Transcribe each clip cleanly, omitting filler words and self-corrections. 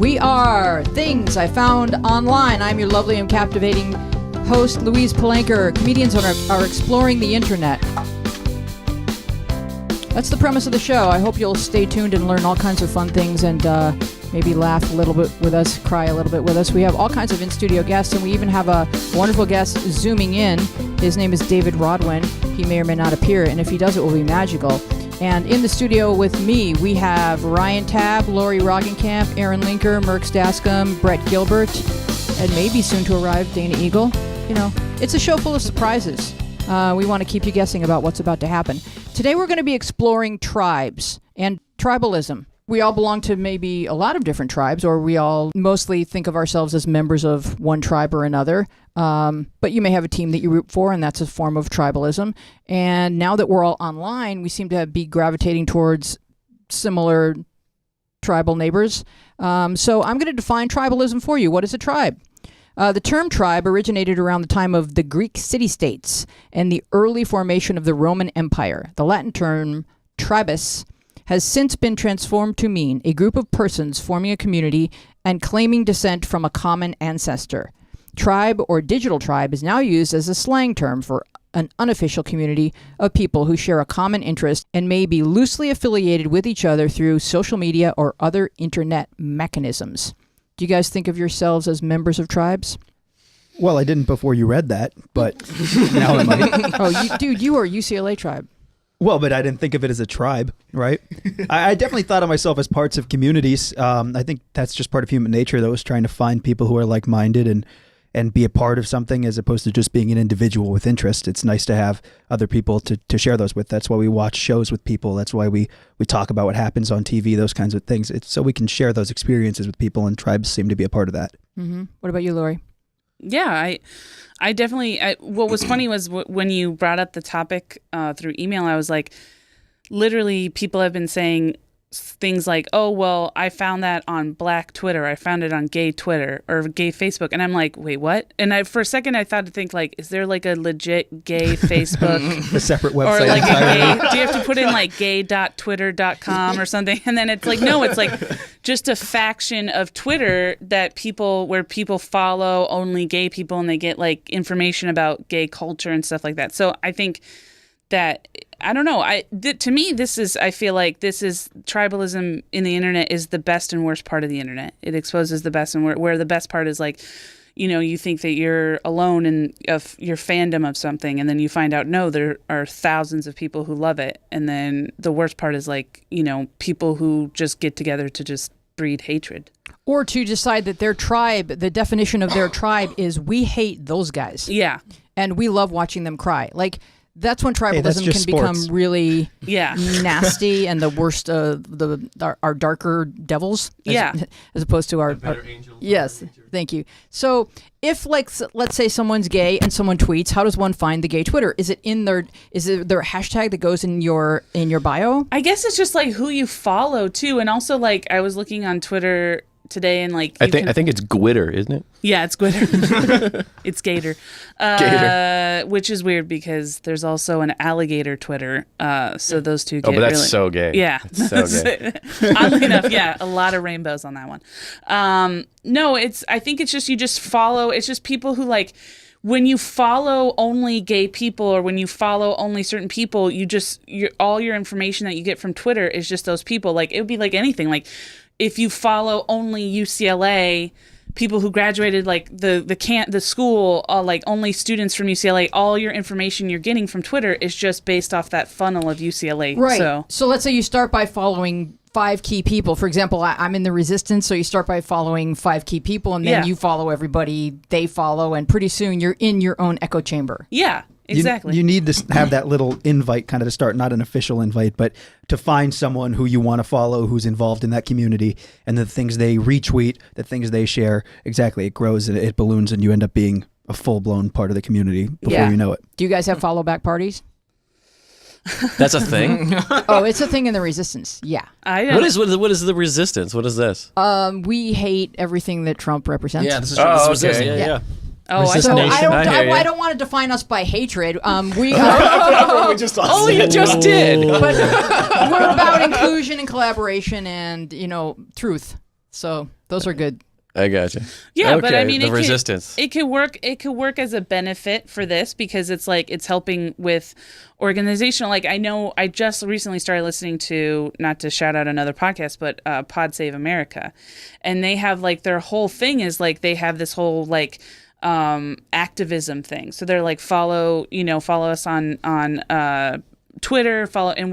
We are Things I Found Online. I'm your lovely and captivating host, Louise Palanker. Comedians are exploring the internet. That's the premise of the show. I hope you'll stay tuned and learn all kinds of fun things and maybe laugh a little bit with us, cry a little bit with us. We have all kinds of in-studio guests, and we even have a wonderful guest zooming in. His name is David Rodwin. He may or may not appear, and if he does, it will be magical. And in the studio with me, we have Ryan Tabb, Lauri Roggenkamp, Aaron Linker, Merckx Dascomb, Brett Gilbert, and maybe soon to arrive, Dana Eagle. You know, it's a show full of surprises. We want to keep you guessing about what's about to happen. Today we're going to be exploring tribes and tribalism. We all belong to maybe a lot of different tribes, or we all mostly think of ourselves as members of one tribe or another. But you may have a team that you root for, and that's a form of tribalism. And now that we're all online, we seem to be gravitating towards similar tribal neighbors. So I'm going to define tribalism for you. What is a tribe? The term tribe originated around the time of the Greek city-states and the early formation of the Roman Empire. The Latin term tribus has since been transformed to mean a group of persons forming a community and claiming descent from a common ancestor. Tribe or digital tribe is now used as a slang term for an unofficial community of people who share a common interest and may be loosely affiliated with each other through social media or other internet mechanisms. Do you guys think of yourselves as members of tribes? Well, I didn't before you read that, but now I might. Oh, you are UCLA tribe. Well, but I didn't think of it as a tribe, right? I definitely thought of myself as parts of communities. I think that's just part of human nature, though, is trying to find people who are like-minded and be a part of something as opposed to just being an individual with interest. It's nice to have other people to share those with. That's why we watch shows with people. That's why we talk about what happens on TV, those kinds of things. It's so we can share those experiences with people, and tribes seem to be a part of that. Mm-hmm. What about you, Lauri? Yeah, I definitely, what was funny was when you brought up the topic through email, I was like, literally people have been saying things like, oh, well, I found that on Black Twitter. I found it on gay Twitter or gay Facebook. And I'm like, wait, what? And for a second, I thought to think like, is there like a legit gay Facebook? A separate website. Or like a gay, do you have to put in like gay.twitter.com or something? And then it's like, no, it's like just a faction of Twitter where people follow only gay people and they get like information about gay culture and stuff like that. So I think that, I don't know. To me, I feel like this is tribalism in the internet is the best and worst part of the internet. It exposes the best and where the best part is like, you know, you think that you're alone in your fandom of something, and then you find out, no, there are thousands of people who love it. And then the worst part is like, you know, people who just get together to just breed hatred. Or to decide that their tribe, the definition of their tribe is we hate those guys. Yeah. And we love watching them cry. Like, that's when tribalism can sports. Become really yeah. nasty and the worst our darker devils as opposed to our better angels. Yes, thank you. So if let's say someone's gay and someone tweets, how does one find the gay Twitter? Is it their hashtag that goes in your bio? I guess it's just like who you follow too, and also like I was looking on Twitter today and like I think it's Gwitter, isn't it? Yeah, it's Gwitter. It's Gator. Gator. Which is weird because there's also an alligator Twitter. So those two get but that's really, so gay. Yeah. It's so gay. Oddly enough, yeah, a lot of rainbows on that one. No, I think it's just you just follow, it's just people who like when you follow only gay people or when you follow only certain people, all your information that you get from Twitter is just those people. Like it would be like anything. Like if you follow only UCLA people who graduated, like the school, like only students from UCLA, all your information you're getting from Twitter is just based off that funnel of UCLA. Right. So let's say you start by following 5 key people. For example, I'm in the Resistance, so you start by following 5 key people, and then you follow everybody they follow, and pretty soon you're in your own echo chamber. Yeah. Exactly. You need to have that little invite kind of to start, not an official invite, but to find someone who you want to follow who's involved in that community, and the things they retweet, the things they share, exactly, it grows and it balloons and you end up being a full-blown part of the community before you know it. Do you guys have follow-back parties? That's a thing? Oh, it's a thing in the Resistance, yeah. What is the Resistance? What is this? We hate everything that Trump represents. Yeah, this is okay. Yeah. Oh, so I don't want to define us by hatred. We are. We just you just did. But we're about inclusion and collaboration and truth. So Those are good. I gotcha. Yeah, okay, but I mean, the resistance. It could work. It could work as a benefit for this because it's like it's helping with organizational. Like I know, I just recently started listening to, not to shout out another podcast, but Pod Save America, and they have like their whole thing is like they have this whole like activism thing. So they're like follow us on Twitter, and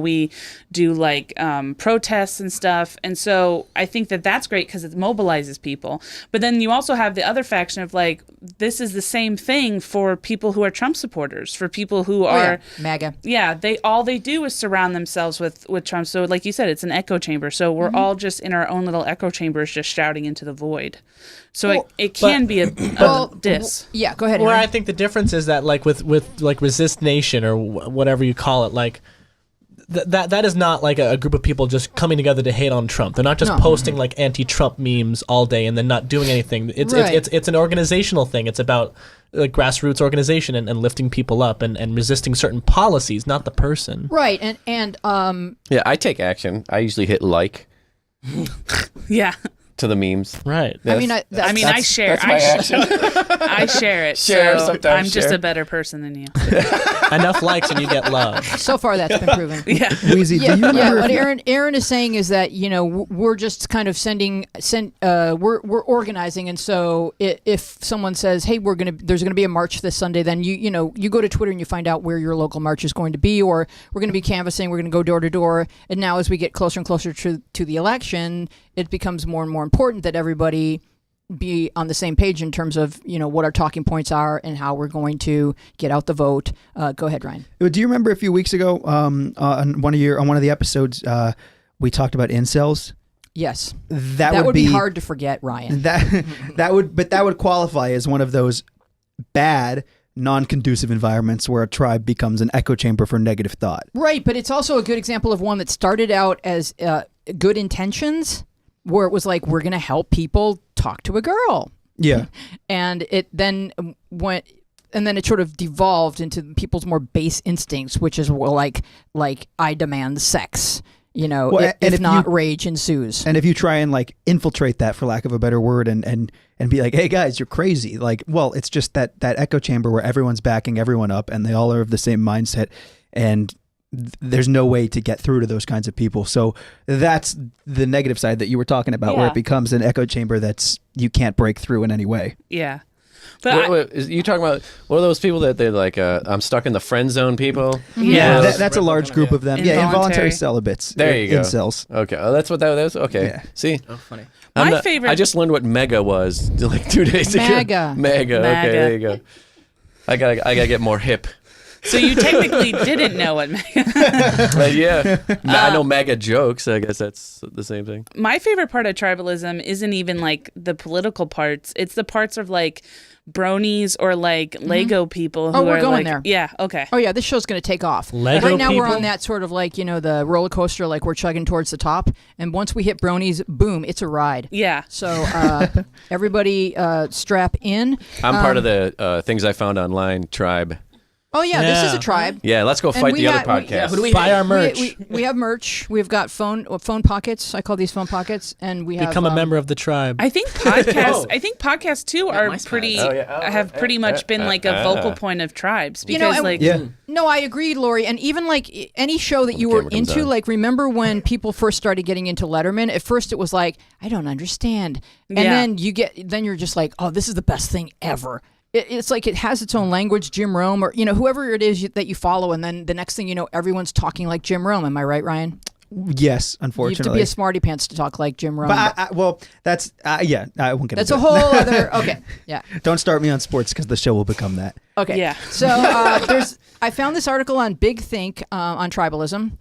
we do like protests and stuff. And so I think that's great because it mobilizes people. But then you also have the other faction of like, this is the same thing for people who are Trump supporters, for people who are MAGA. Yeah, all they do is surround themselves with Trump. So like you said, it's an echo chamber. So we're all just in our own little echo chambers, just shouting into the void. So it can be a diss. Yeah, go ahead. Where Aaron. I think the difference is that, like with like Resist Nation or whatever you call it, like that is not like a group of people just coming together to hate on Trump. They're not just posting like anti-Trump memes all day and then not doing anything. It's an organizational thing. It's about like grassroots organization and lifting people up and resisting certain policies, not the person. Right, and Yeah, I take action. I usually hit like Yeah. to the memes. Right. I mean, I share. That's my action. I share it. Share, so sometimes I'm just share. a better person than you. Enough likes and you get love. so far that's been proven. Yeah. Wheezy, do Yeah, you remember what if- Aaron is saying is that we're just kind of we're organizing, and so if someone says, hey, there's gonna be a march this Sunday, then you go to Twitter and you find out where your local march is going to be, or we're gonna be canvassing, we're gonna go door to door, and now as we get closer and closer to the election, it becomes more and more important that everybody be on the same page in terms of what our talking points are and how we're going to get out the vote. Go ahead, Ryan. Do you remember a few weeks ago on one of the episodes we talked about incels? Yes, That would be hard to forget, Ryan. That would qualify as one of those bad, non-conducive environments where a tribe becomes an echo chamber for negative thought. Right, but it's also a good example of one that started out as good intentions, where it was like, we're going to help people talk to a girl. Yeah. And it then went, and then it sort of devolved into people's more base instincts, which is like I demand sex, if not rage ensues. And if you try and like infiltrate that, for lack of a better word, and be like, hey guys, you're crazy. Like, well, it's just that echo chamber where everyone's backing everyone up and they all are of the same mindset, and there's no way to get through to those kinds of people. So that's the negative side that you were talking about, where it becomes an echo chamber that's you can't break through in any way. Yeah. But Wait, is you talking about what are those people that they're like, I'm stuck in the friend zone people? Yeah. That's a large group of them. Yeah, involuntary Involuntary. celibates. There you go. Incels. Okay. Oh, that's what that was? Okay. Yeah. See? Oh, funny. My favorite- I just learned what mega was like 2 days ago. MAGA. Mega. Okay, MAGA. there you go. I gotta get more hip. so you technically didn't know what Yeah. I know MAGA jokes. I guess that's the same thing. my favorite part of tribalism isn't even like the political parts. It's the parts of like Bronies or like Lego people who we're are going like, there. yeah, okay. Oh yeah, this show's going to take off. Lego right now we're people? on that sort of like, the roller coaster, like we're chugging towards the top. And once we hit Bronies, boom, it's a ride. Yeah. So everybody strap in. I'm part of the things I found online tribe. Oh yeah, this is Yeah. a tribe. Yeah, let's go And fight we the got- other we- podcast. Buy our merch. We have merch. We've got phone pockets. I call these phone pockets, and we have Become a member of the tribe. I think podcasts. I think podcasts too are my pretty. spots. Oh, yeah. have pretty much been like a vocal point of tribes because and- like Yeah. No, I agree, Lauri. And even like any show that you were camera comes into, on. like remember when people first started getting into Letterman? At first, it was like, I don't understand, and Yeah. then you're just like, oh, this is the best thing ever. It's like it has its own language, Jim Rome, or whoever it is that you follow, and then the next thing you know, everyone's talking like Jim Rome. Am I right, Ryan? Yes, You have unfortunately. to be a smarty pants to talk like Jim Rome. But that's yeah. I won't get That's into a it. whole other. Okay, yeah. Don't start me on sports because the show will become that. Okay. Yeah. So I found this article on Big Think on tribalism,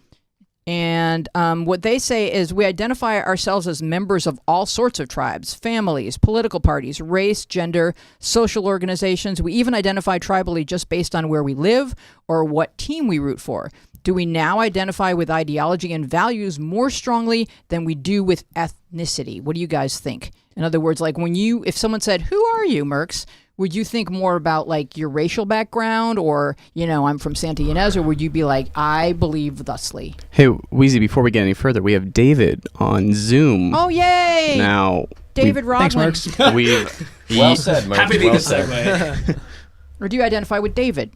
and what they say is we identify ourselves as members of all sorts of tribes, families, political parties, race, gender, social organizations. We even identify tribally just based on where we live or what team we root for. Do we now identify with ideology and values more strongly than we do with ethnicity? What do you guys think? In other words, like if someone said, "Who are you, Merckx?" would you think more about like your racial background, or I'm from Santa Ynez, or would you be like, I believe thusly? Hey, Wheezy, before we get any further, we have David on Zoom. Oh, yay! Now, David Rodwin. Thanks, Merckx. Well said, Merckx. Happy to be Well the said. segue. Or do you identify with David?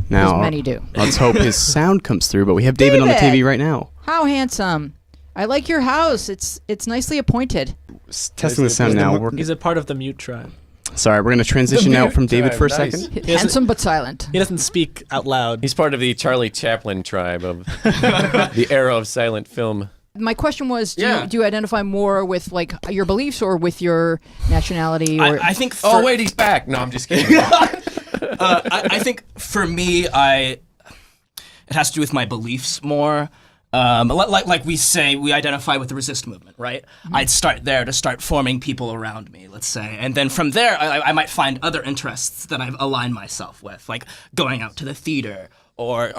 now As many do. let's hope his sound comes through, but we have David on the David! TV right now. How handsome! I like your house. It's nicely appointed. Testing the sound now. He's a part of the mute tribe. Sorry, we're going to transition out from David for a Nice. second. Handsome but silent. He doesn't speak out loud. He's part of the Charlie Chaplin tribe of the era of silent film. My question was, Yeah. do you identify more with like your beliefs or with your nationality? Or I think. Oh, wait, he's back. No, I'm just kidding. I think for me, it has to do with my beliefs more. Like we say, we identify with the resist movement, right? I'd start there to start forming people around me, let's say. And then from there, I might find other interests that I've aligned myself with, like going out to the theater or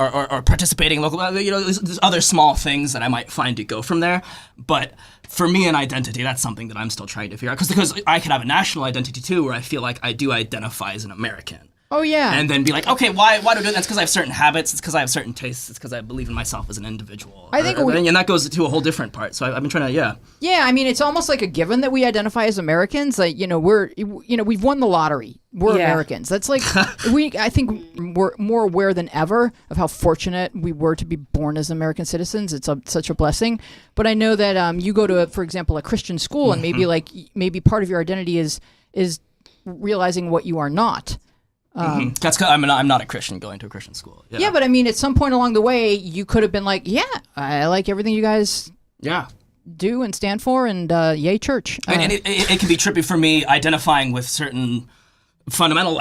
participating in local, there's other small things that I might find to go from there. But for me, an identity, that's something that I'm still trying to figure out. Because I could have a national identity too, where I feel like I do identify as an American. oh yeah, And then be like, okay, why do I do that? That's because I have certain habits. It's because I have certain tastes. It's because I believe in myself as an individual. I think and that goes to a whole different part. So I've been trying to, yeah. I mean, it's almost like a given that we identify as Americans. Like we've won the lottery. We're Yeah. Americans. That's like I think we're more aware than ever of how fortunate we were to be born as American citizens. It's such a blessing. But I know that you go to, for example, a Christian school, and maybe part of your identity is realizing what you are not. that's 'cause I'm not a Christian going to a Christian school. Yeah, but I mean, at some point along the way, you could have been like, yeah, I like everything you guys Yeah. do and stand for, and yay, church. And it can be trippy for me identifying with certain fundamental,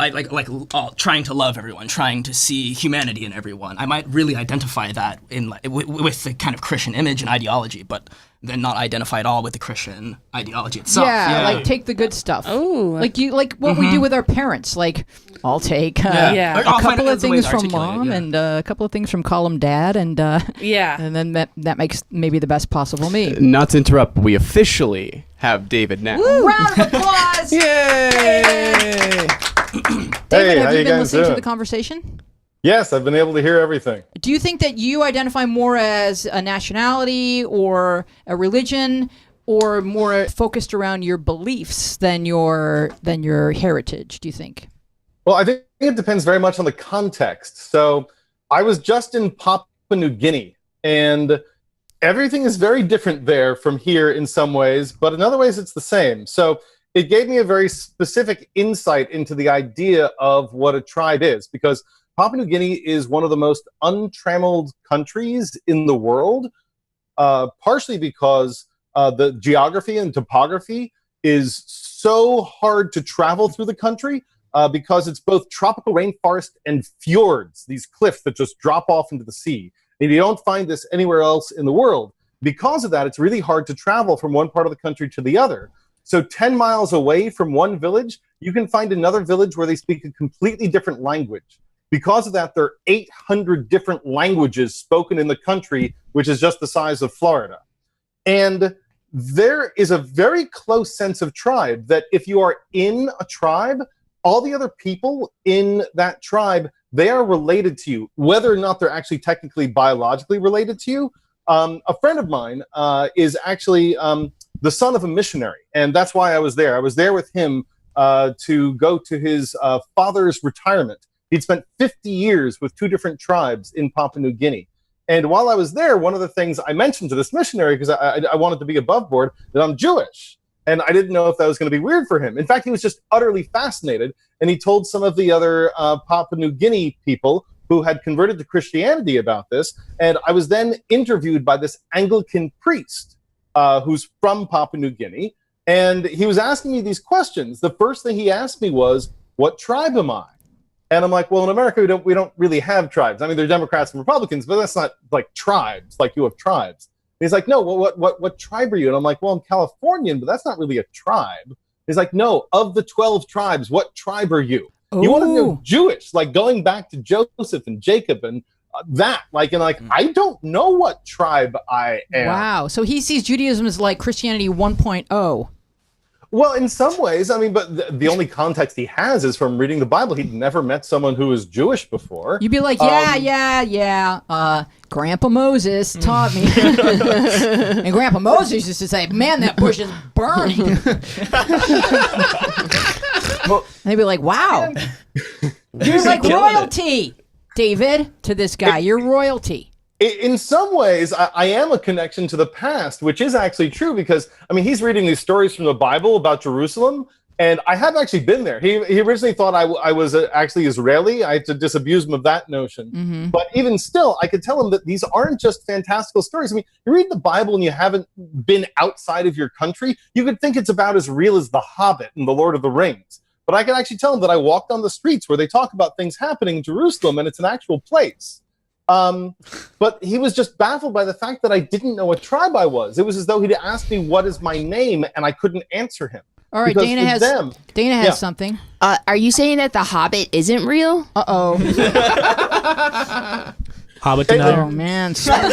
trying to love everyone, trying to see humanity in everyone. I might really identify that with the kind of Christian image and ideology, but then not identify at all with the Christian ideology itself. yeah, like take the good stuff. Oh. like what we do with our parents. Like I'll take Yeah. Or a I'll find couple it of as a way things to from articulate it, mom yeah. and a couple of things from column dad, and Yeah. and then that makes maybe the best possible me. Not to interrupt, but we officially have David now. Round of applause. Yay! David, how have you you been guys listening to doing? the conversation? Yes, I've been able to hear everything. Do you think that you identify more as a nationality or a religion, or more focused around your beliefs than your heritage? Do you think? Well, I think it depends very much on the context. So I was just in Papua New Guinea, and everything is very different there from here in some ways, but in other ways it's the same. So it gave me a very specific insight into the idea of what a tribe is, because Papua New Guinea is one of the most untrammeled countries in the world, partially because the geography and topography is so hard to travel through the country, because it's both tropical rainforest and fjords, these cliffs that just drop off into the sea. And you don't find this anywhere else in the world. Because of that, it's really hard to travel from one part of the country to the other. So 10 miles away from one village, you can find another village where they speak a completely different language. Because of that, there are 800 different languages spoken in the country, which is just the size of Florida. And there is a very close sense of tribe, that if you are in a tribe, all the other people in that tribe, they are related to you, whether or not they're actually technically biologically related to you. A friend of mine is actually the son of a missionary, and that's why I was there. I was there with him to go to his father's retirement. He'd spent 50 years with 2 different tribes in Papua New Guinea. And while I was there, one of the things I mentioned to this missionary, because I wanted to be above board, that I'm Jewish. And I didn't know if that was going to be weird for him. In fact, he was just utterly fascinated. And he told some of the other Papua New Guinea people who had converted to Christianity about this. And I was then interviewed by this Anglican priest who's from Papua New Guinea. And he was asking me these questions. The first thing he asked me was, what tribe am I? And I'm like, well, in America, we don't really have tribes. I mean, they're Democrats and Republicans, but that's not like tribes, like you have tribes. And he's like, no, well, what tribe are you? And I'm like, well, I'm Californian, but that's not really a tribe. He's like, no, of the 12 tribes, what tribe are you? You want to know Jewish, like going back to Joseph and Jacob and that, I don't know what tribe I am. Wow. So he sees Judaism as like Christianity 1.0. Well, in some ways, I mean, but the only context he has is from reading the Bible. He'd never met someone who was Jewish before. You'd be like, yeah. Grandpa Moses taught me. And Grandpa Moses used to say, man, that bush is burning. Well, and they'd be like, wow. You're like royalty, David, to this guy. You're royalty. in some ways, I am a connection to the past, which is actually true because, I mean, he's reading these stories from the Bible about Jerusalem, and I have actually been there. He originally thought I was actually Israeli. I had to disabuse him of that notion. Mm-hmm. But even still, I could tell him that these aren't just fantastical stories. I mean, you read the Bible and you haven't been outside of your country, you could think it's about as real as The Hobbit and The Lord of the Rings. But I can actually tell him that I walked on the streets where they talk about things happening in Jerusalem, and it's an actual place. But he was just baffled by the fact that I didn't know what tribe I was. It was as though he'd asked me what is my name, and I couldn't answer him. All right, because Dana has something. Are you saying that the Hobbit isn't real? Uh-oh. Hobbit Oh, man. Spoiler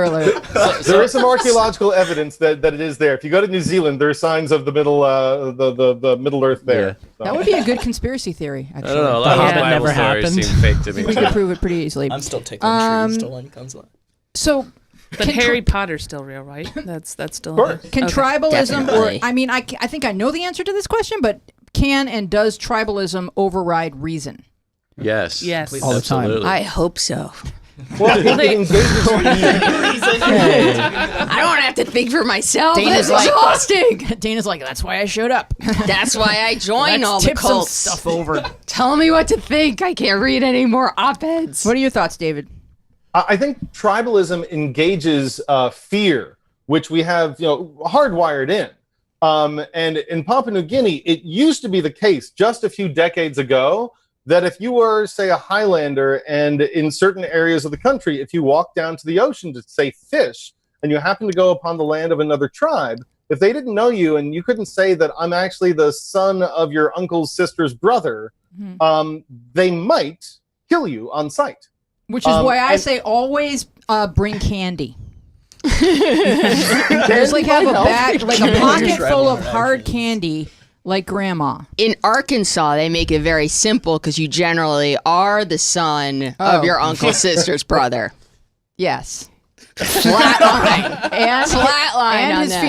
alert. There is some archaeological evidence that it is there. If you go to New Zealand, there are signs of the Middle Earth there. Yeah. So. That would be a good conspiracy theory, actually. I don't know. A lot of Hobbit Bible never stories happened. seem fake to me. We could prove it pretty easily. I'm still tickling trees till one comes along. So, But Harry Potter's still real, right? That's still. Of course. can tribalism, Definitely. or, I mean, I think I know the answer to this question, but can and does tribalism override reason? Yes. Yes. All the time. Absolutely. I hope so. Well, it engages I don't have to think for myself. Dana's That's like- exhausting. Dana's like, that's why I showed up. That's why I join Let's all the tip some cults. stuff over. Tell me what to think. I can't read any more op-eds. What are your thoughts, David? I think tribalism engages fear, which we have, hardwired in. And in Papua New Guinea, it used to be the case just a few decades ago that if you were, say, a Highlander, and in certain areas of the country, if you walked down to the ocean to, say, fish, and you happen to go upon the land of another tribe, if they didn't know you and you couldn't say that I'm actually the son of your uncle's sister's brother, they might kill you on sight. Which is why I say always bring candy. Just like have a bag, like a pocket full of hard candy, like grandma. In Arkansas, they make it very simple because you generally are the son of your uncle's sister's brother. Yes. Flat line. And Flat line and on his that.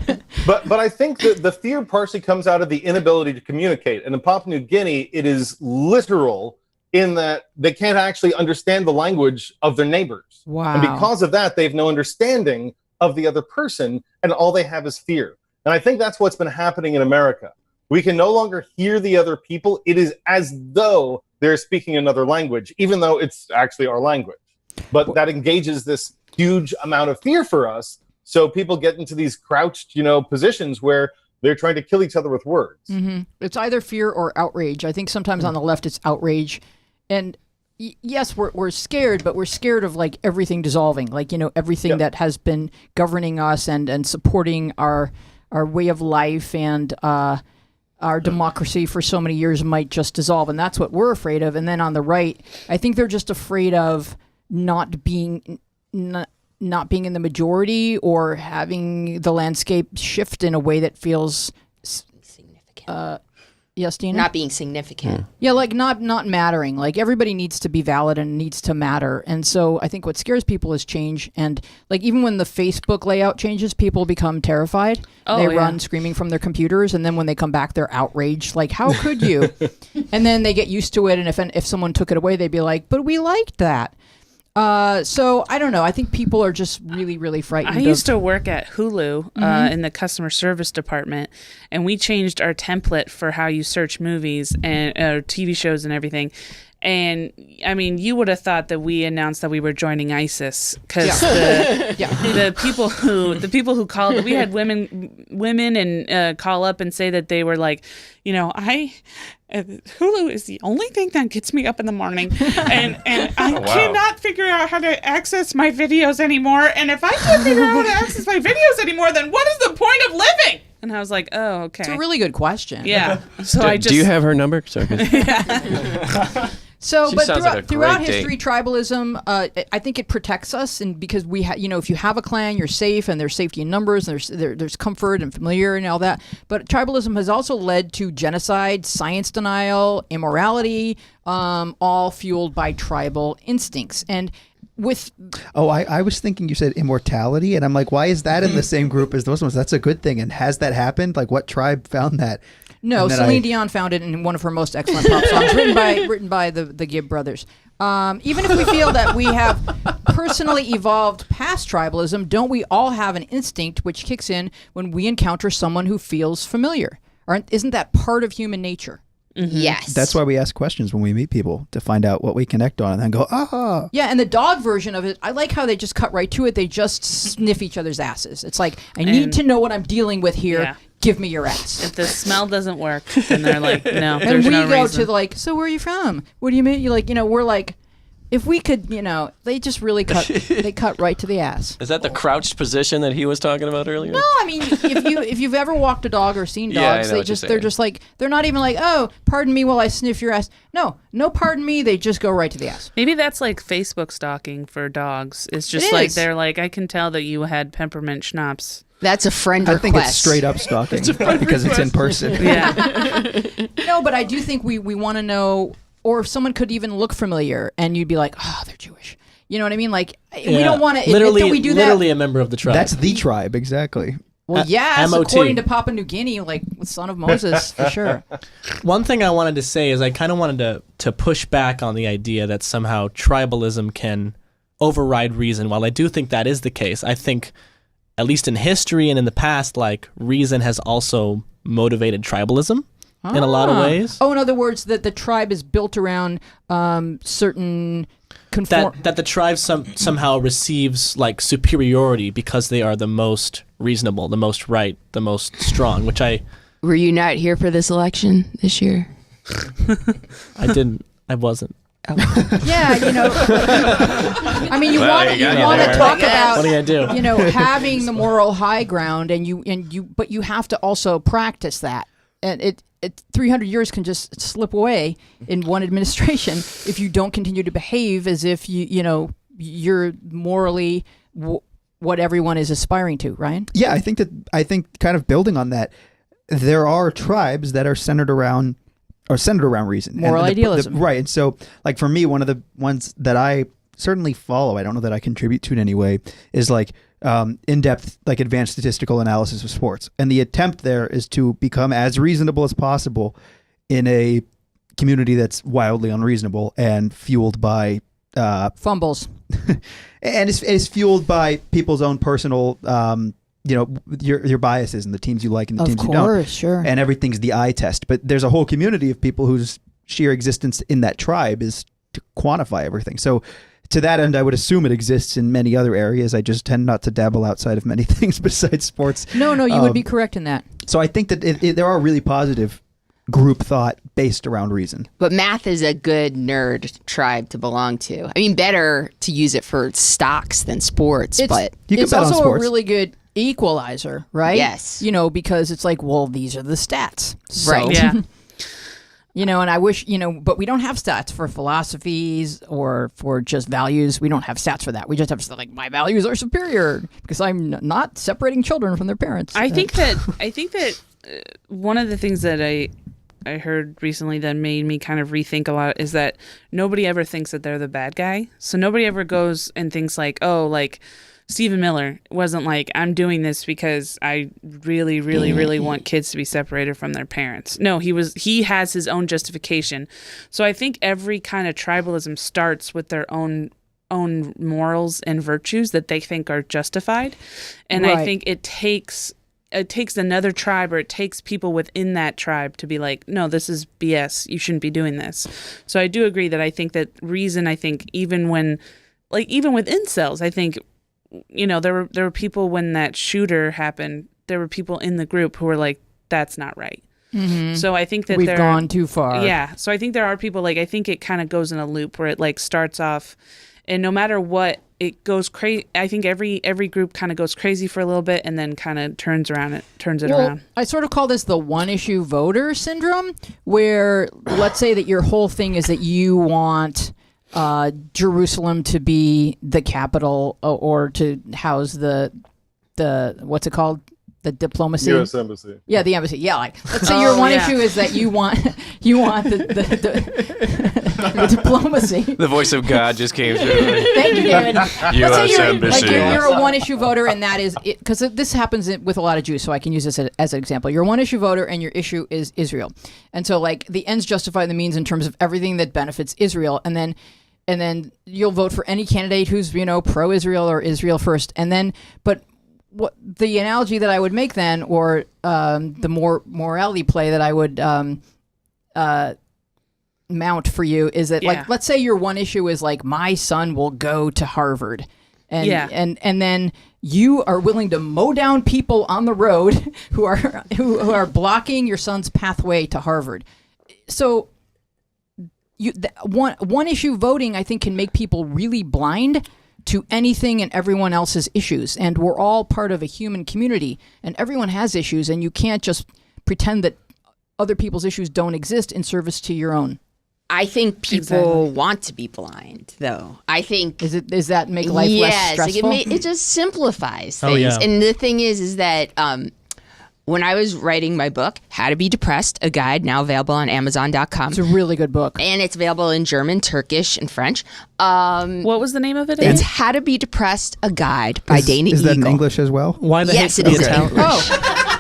fiance. But I think that the fear partially comes out of the inability to communicate. And in Papua New Guinea, it is literal in that they can't actually understand the language of their neighbors. Wow. And because of that, they have no understanding of the other person, and all they have is fear. And I think that's what's been happening in America. We can no longer hear the other people. It is as though they're speaking another language, even though it's actually our language. But that engages this huge amount of fear for us. So people get into these crouched, positions where they're trying to kill each other with words. Mm-hmm. It's either fear or outrage. I think sometimes on the left it's outrage. And yes, we're scared, but we're scared of like everything dissolving, like, everything that has been governing us and supporting our way of life and our democracy for so many years might just dissolve. And that's what we're afraid of. And then on the right, I think they're just afraid of not being in the majority or having the landscape shift in a way that feels Significant. yes, Dina? Not being significant. Yeah, like not mattering. Like everybody needs to be valid and needs to matter. And so I think what scares people is change. And like even when the Facebook layout changes, people become terrified. Oh, They yeah. run screaming from their computers, and then when they come back, they're outraged. Like, how could you? And then they get used to it. And if someone took it away, they'd be like, "But we liked that." So I don't know. I think people are just really, really frightened. I used to work at Hulu Mm-hmm. in the customer service department, and we changed our template for how you search movies and TV shows and everything. And I mean, you would have thought that we announced that we were joining ISIS because the people who called, we had women and call up and say that they were like, Hulu is the only thing that gets me up in the morning, and I cannot figure out how to access my videos anymore. And if I can't figure out how to access my videos anymore, then what is the point of living? And I was like, oh, okay. It's a really good question. Yeah. So Do you have her number? Sorry. So, She but sounds like a throughout great history, tribalism, I think it protects us, and because if you have a clan, you're safe, and there's safety in numbers, and there's comfort and familiar and all that. But tribalism has also led to genocide, science denial, immorality, all fueled by tribal instincts. And I was thinking you said immortality, and I'm like, why is that in the same group as those ones? That's a good thing. And has that happened? Like, what tribe found that? No, Celine Dion found it in one of her most excellent pop songs, written by the Gibb brothers. Even if we feel that we have personally evolved past tribalism, don't we all have an instinct which kicks in when we encounter someone who feels familiar? Isn't that part of human nature? Mm-hmm. Yes. That's why we ask questions when we meet people, to find out what we connect on, and then go, ah. Yeah, and the dog version of it, I like how they just cut right to it. They just sniff each other's asses. It's like, I need to know what I'm dealing with here. Yeah. Give me your ass. If the smell doesn't work, then they're like, no, And there's we no go reason. to so where are you from? What do you mean? We're like, if we could, they just really cut right to the ass. Is that the crouched position that he was talking about earlier? No, I mean, if you've ever walked a dog or seen dogs, they're just like, they're not even like, oh, pardon me while I sniff your ass. No, pardon me. They just go right to the ass. Maybe that's like Facebook stalking for dogs. It's just like they're like, I can tell that you had peppermint schnapps. That's a friend request. I think it's straight up stalking because it's in person. Yeah. No, but I do think we want to know, or if someone could even look familiar, and you'd be like, oh, they're Jewish. You know what I mean? Like, we don't want to. We do that. Literally a member of the tribe. That's the tribe, exactly. Well, yes, MOT. according to Papua New Guinea, like son of Moses, for sure. One thing I wanted to say is I kind of wanted to push back on the idea that somehow tribalism can override reason. While I do think that is the case, I think, at least in history and in the past, like, reason has also motivated tribalism in a lot of ways. Oh, in other words, that the tribe is built around certain that the tribe somehow receives like superiority because they are the most reasonable, the most right, the most strong. Which Were you not here for this election this year? I wasn't. Oh. Yeah, I mean, you want to talk about, what do you do? Having the moral high ground, but you have to also practice that, and it 300 years can just slip away in one administration if you don't continue to behave as if you're morally what everyone is aspiring to. Ryan? Yeah, I think kind of building on that, there are tribes that are centered around reason, moral idealism, right? And so, like, for me, one of the ones that I certainly follow, I don't know that I contribute to in any way, is like in-depth, like, advanced statistical analysis of sports, and the attempt there is to become as reasonable as possible in a community that's wildly unreasonable and fueled by fumbles, and it's fueled by people's own personal your biases and the teams you like and the teams you don't. Of course, sure. And everything's the eye test. But there's a whole community of people whose sheer existence in that tribe is to quantify everything. So to that end, I would assume it exists in many other areas. I just tend not to dabble outside of many things besides sports. No, you would be correct in that. So I think that there are really positive group thought based around reason. But math is a good nerd tribe to belong to. I mean, better to use it for stocks than sports, but it's also a really good equalizer, right? Yes. Because it's like, well, these are the stats. So, right. Yeah. And I wish, but we don't have stats for philosophies or for just values. We don't have stats for that. We just have stuff like, my values are superior because I'm not separating children from their parents. I think that one of the things that I heard recently that made me kind of rethink a lot is that nobody ever thinks that they're the bad guy. So nobody ever goes and thinks like, oh, like Stephen Miller wasn't like, I'm doing this because I really, really, really want kids to be separated from their parents. No, he has his own justification. So I think every kind of tribalism starts with their own morals and virtues that they think are justified. And right. I think it takes another tribe, or it takes people within that tribe to be like, no, this is BS. You shouldn't be doing this. So I do agree that I think that reason, even with incels, I think, there were people when that shooter happened, there were people in the group who were like, that's not right. Mm-hmm. So I think that we've gone too far. Yeah. So I think there are people, like, I think it kind of goes in a loop where it like starts off, and no matter what it goes crazy. I think every group kind of goes crazy for a little bit and then kind of turns it around. I sort of call this the one issue voter syndrome, where let's say that your whole thing is that you want Jerusalem to be the capital or to house the what's it called? The diplomacy. U.S. Embassy. Yeah, the embassy. Yeah, like let's say your one issue is that you want the diplomacy. The voice of God just came through. Thank you, David. Let's say U.S. Embassy. you're a one-issue voter, and that is because this happens with a lot of Jews. So I can use this as an example. You're a one-issue voter, and your issue is Israel, and so like the ends justify the means in terms of everything that benefits Israel, and then you'll vote for any candidate who's pro-Israel or Israel first, and then but. What the analogy that I would make then, or the more morality play that I would mount for you is that, like, let's say your one issue is like, my son will go to Harvard, and then you are willing to mow down people on the road who are blocking your son's pathway to Harvard. So, one issue voting, I think, can make people really blind to anything and everyone else's issues. And we're all part of a human community, and everyone has issues, and you can't just pretend that other people's issues don't exist in service to your own. I think people want to be blind, though. I think does that make life less stressful? It just simplifies things. Oh, yeah. And the thing is that when I was writing my book, How to Be Depressed, a guide, now available on Amazon.com. It's a really good book. And it's available in German, Turkish, and French. What was the name of it again? It's How to Be Depressed, a guide by Dana Is that in Eagle. English as well? Why the Yes, hate it for is. the Italians?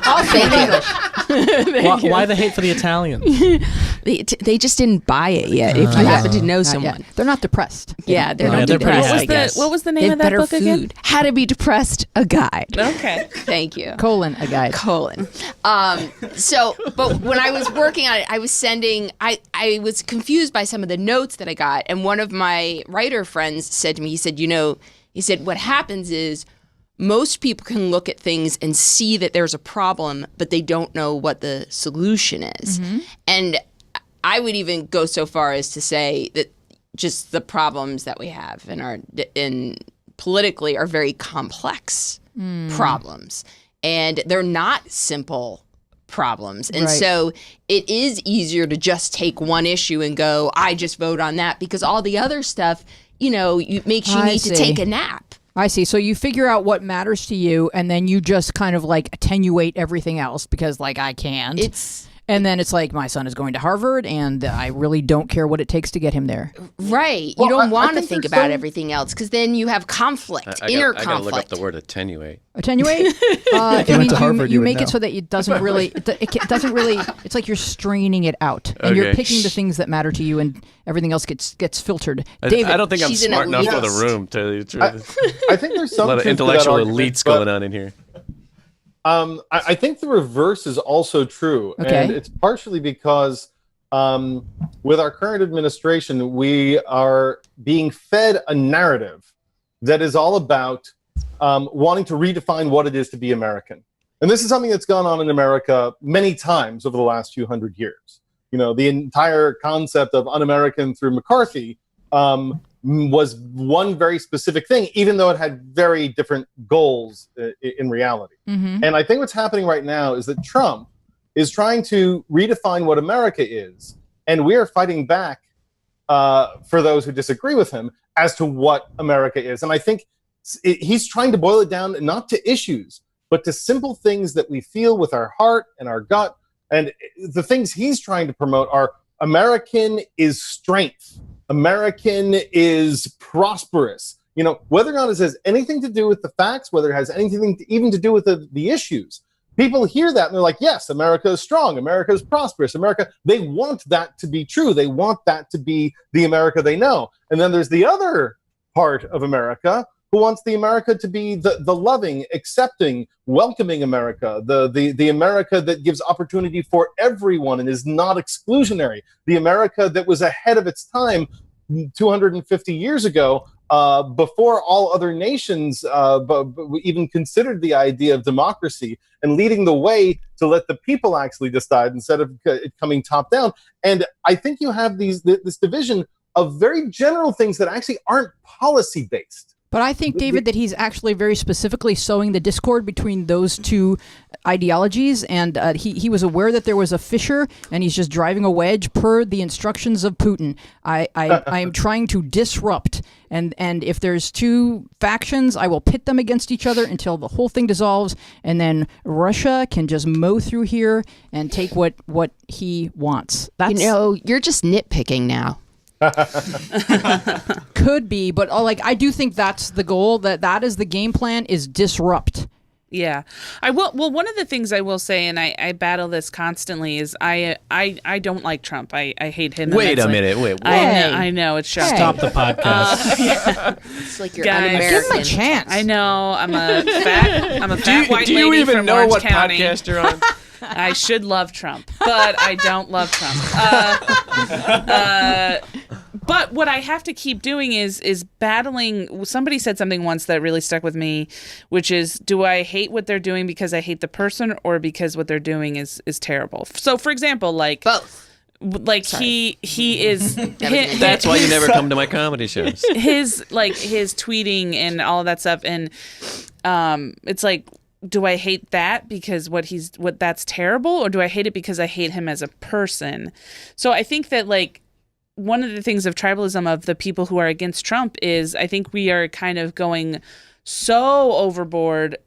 I'll say English. Why the hate for the Italians? They just didn't buy it yet, if you happen to know Not someone. yet. They're not depressed. Yeah, they're Yeah, not they're pretty depressed. happy. I guess. What was the They name have of that better book food. again? How to Be Depressed, a guide. Okay. Thank you. A guide. But when I was working on it, I was confused by some of the notes that I got. And one of my writer friends said to me, he said, what happens is most people can look at things and see that there's a problem, but they don't know what the solution is. Mm-hmm. And I would even go so far as to say that just the problems that we have in politically are very complex problems. And they're not simple problems. And so it is easier to just take one issue and go, I just vote on that, because all the other stuff, makes you need to take a nap. I see. So you figure out what matters to you, and then you just kind of like attenuate everything else because, like, I can't. And then it's like, my son is going to Harvard, and I really don't care what it takes to get him there. Right. Well, you don't want to think think about everything else, because then you have conflict, inner conflict. I gotta look up the word attenuate. Attenuate? If you went to Harvard, you you would make know. it so that it doesn't really, it doesn't really, it's like you're straining it out. And you're Okay. picking the things that matter to you, and everything else gets filtered. I David, don't think I'm she's an smart enough for the elitist. room, to tell you the truth. I think there's some A lot of truth to that intellectual argument, elites but going on in here. I think the reverse is also true. Okay. And it's partially because with our current administration, we are being fed a narrative that is all about wanting to redefine what it is to be American. And this is something that's gone on in America many times over the last few hundred years. The entire concept of un-American through McCarthy was one very specific thing, even though it had very different goals in reality. Mm-hmm. And I think what's happening right now is that Trump is trying to redefine what America is, and we are fighting back for those who disagree with him as to what America is. And I think he's trying to boil it down not to issues, but to simple things that we feel with our heart and our gut. And the things he's trying to promote are American is strength. American is prosperous. Whether or not it has anything to do with the facts, whether it has anything even to do with the issues, people hear that and they're like, yes, America is strong. America is prosperous. They want that to be true. They want that to be the America they know. And then there's the other part of America who wants the America to be the loving, accepting, welcoming America, the America that gives opportunity for everyone and is not exclusionary, the America that was ahead of its time 250 years ago, before all other nations even considered the idea of democracy, and leading the way to let the people actually decide instead of it coming top down. And I think you have this division of very general things that actually aren't policy based. But I think, David, that he's actually very specifically sowing the discord between those two ideologies, and he was aware that there was a fissure, and he's just driving a wedge per the instructions of Putin. I am trying to disrupt, and if there's two factions, I will pit them against each other until the whole thing dissolves, and then Russia can just mow through here and take what he wants. That's, you're just nitpicking now. Could be, but I do think that's the goal. That is the game plan, is disrupt. Yeah, I will. Well, one of the things I will say, and I battle this constantly, is I don't like Trump. I hate him. Wait a minute. Wait. I know it's shocking. Stop the podcast. It's like you're Guys, un-American. Give him a chance. I know. I'm a fat white Do you lady even from know Orange what County. podcast you're on? I should love Trump, but I don't love Trump. But what I have to keep doing is battling. Somebody said something once that really stuck with me, which is, do I hate what they're doing because I hate the person, or because what they're doing is terrible? So, for example, like Both. Like he is. That's why you never come to my comedy shows. His tweeting and all of that stuff, and it's like, do I hate that because what that's terrible, or do I hate it because I hate him as a person? So I think that, like, one of the things of tribalism of the people who are against Trump is, I think we are kind of going so overboard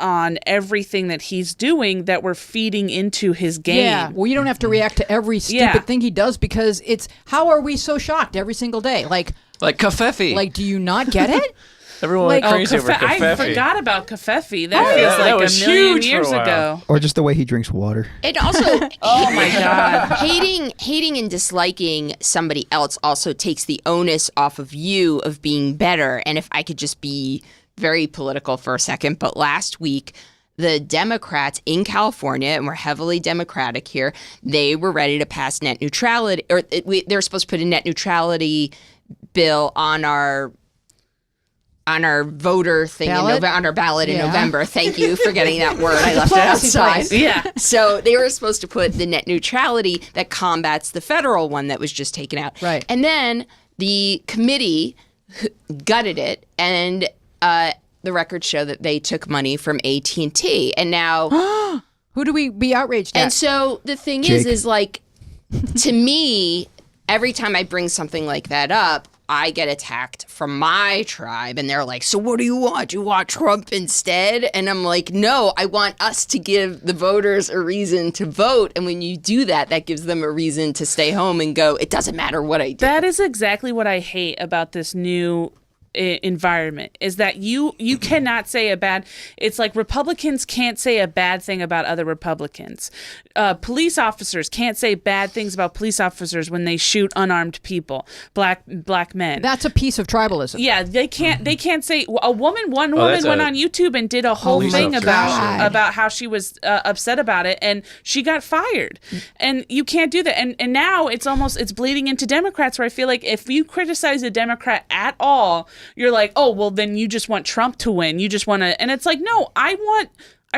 on everything that he's doing that we're feeding into his game. Yeah, well, you don't have to react to every stupid thing he does, because it's, how are we so shocked every single day? Like Kafefi. Like, do you not get it? Everyone went crazy over Kafefi. I forgot about Kafefi. That feels like a million years ago. Or just the way he drinks water. And also, oh my God, hating and disliking somebody else also takes the onus off of you of being better. And if I could just be very political for a second, but last week, the Democrats in California, and we're heavily Democratic here, they were ready to pass net neutrality, or they're supposed to put a net neutrality bill on our voter thing on our ballot in November. Thank you for getting that word. I left it outside. Yeah. So they were supposed to put the net neutrality that combats the federal one that was just taken out. Right. And then the committee gutted it, and the records show that they took money from AT&T. And now... Who do we be outraged at? And so the thing Jake. is like, to me, every time I bring something like that up, I get attacked from my tribe, and they're like, so what do you want? Do you want Trump instead? And I'm like, no, I want us to give the voters a reason to vote. And when you do that, that gives them a reason to stay home and go, it doesn't matter what I do. that is exactly what I hate about this new environment, is that you cannot say a bad, it's like Republicans can't say a bad thing about other Republicans. Police officers can't say bad things about police officers when they shoot unarmed people, black men. That's a piece of tribalism. Yeah, they can't say one woman went on YouTube and did a whole thing about how she was upset about it, and she got fired. And you can't do that. And now it's bleeding into Democrats, where I feel like if you criticize a Democrat at all, you're like, oh, well, then you just want Trump to win. You just want to, and it's like, no, I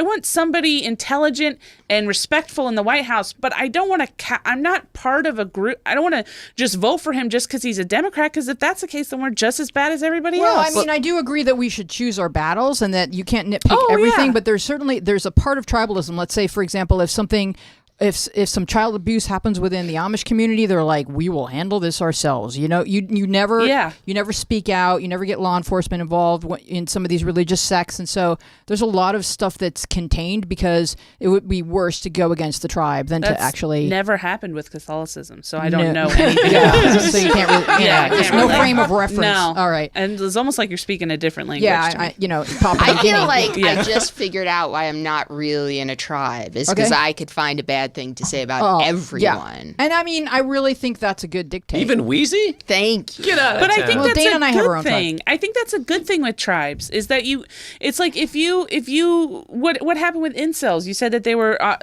want somebody intelligent and respectful in the White House, but I don't want to, I'm not part of a group. I don't want to just vote for him just because he's a Democrat, because if that's the case, then we're just as bad as everybody Well, else. I mean, I do agree that we should choose our battles and that you can't nitpick everything, but there's a part of tribalism. Let's say, for example, if some child abuse happens within the Amish community, they're like, we will handle this ourselves. You know, you never speak out. You never get law enforcement involved in some of these religious sects. And so there's a lot of stuff that's contained, because it would be worse to go against the tribe than to actually... never happened with Catholicism, so I don't know anything. So you can't really... there's no frame of reference. No. All right. And it's almost like you're speaking a different language. Yeah, Papua I feel New like Guinea. I just figured out why I'm not really in a tribe, is because I could find a bad thing to say about everyone. Yeah. And I mean, I really think that's a good dictate. Even Wheezy? Thank you. Get out of But town. I think Well, that's Dana and I a have our good own thing. I think that's a good thing with tribes, is that it's like if you what happened with incels? You said that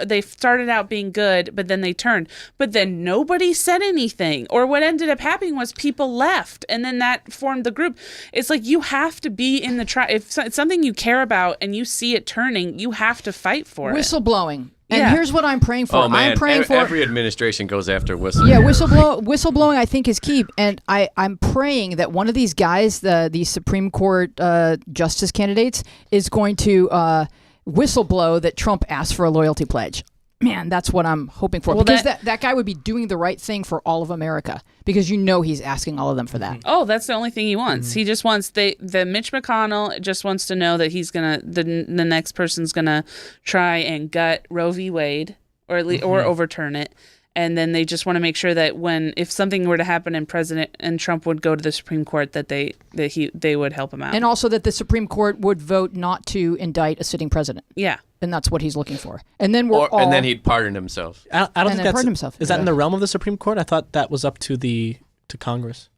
they started out being good, but then they turned, but then nobody said anything, or what ended up happening was people left, and then that formed the group. It's like you have to be in the tribe. If it's something you care about and you see it turning, you have to fight for it. Whistleblowing. And Yeah. here's what I'm praying for. Oh man, I'm praying for every administration goes after whistleblowers. Yeah, whistleblowing I think is key, and I'm praying that one of these guys, the Supreme Court justice candidates, is going to whistleblow that Trump asked for a loyalty pledge. Man, that's what I'm hoping for, because that guy would be doing the right thing for all of America, because he's asking all of them for that. Oh, that's the only thing he wants. He just wants the Mitch McConnell just wants to know that he's gonna the next person's gonna try and gut Roe v. Wade or at least or overturn it. And then they just want to make sure that if something were to happen and Trump would go to the Supreme Court, that they would help him out. And also that the Supreme Court would vote not to indict a sitting president. Yeah. And that's what he's looking for. And then and then he'd pardon himself. I don't think that's pardon himself. Is that in the realm of the Supreme Court? I thought that was up to Congress.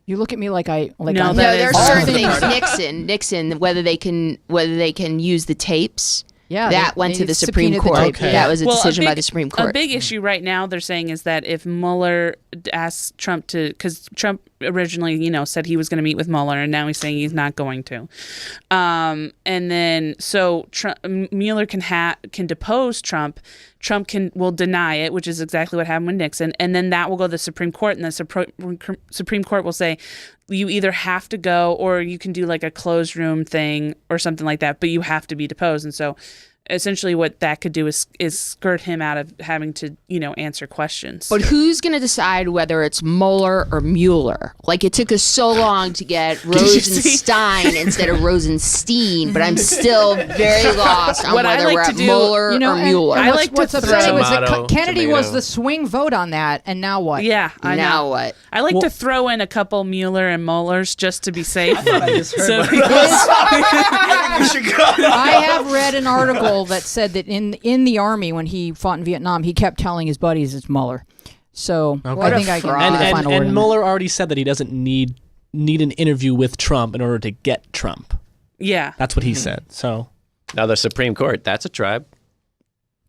You look at me like No, No, there's certain things. Nixon, whether they can use the tapes. Yeah, that went to the Supreme Court. Okay. That was a decision by the Supreme Court. A big issue right now, they're saying, is that if Mueller asks Trump to, because Trump originally, said he was going to meet with Mueller, and now he's saying he's not going to. And then so Mueller can depose Trump. Trump will deny it, which is exactly what happened with Nixon, and then that will go to the Supreme Court, and the Supreme Court will say, you either have to go or you can do like a closed room thing or something like that, but you have to be deposed. And so essentially what that could do is skirt him out of having to, answer questions. But who's going to decide whether it's Mueller or Mueller? Like, it took us so long to get Rosenstein instead of Rosenstein, but I'm still very lost on whether we're at Mueller or Mueller. And what's upsetting was that Tomato, Kennedy was tomato. the swing vote on that, and now what? Yeah, I know. Now what? I like to throw in a couple Mueller and Muellers just to be safe. I just heard I have read an article that said that in the Army, when he fought in Vietnam, he kept telling his buddies it's Mueller. So I think I can fraud. do the final word. And Mueller already said that he doesn't need an interview with Trump in order to get Trump. Yeah. That's what he said. So Now the Supreme Court, that's a tribe.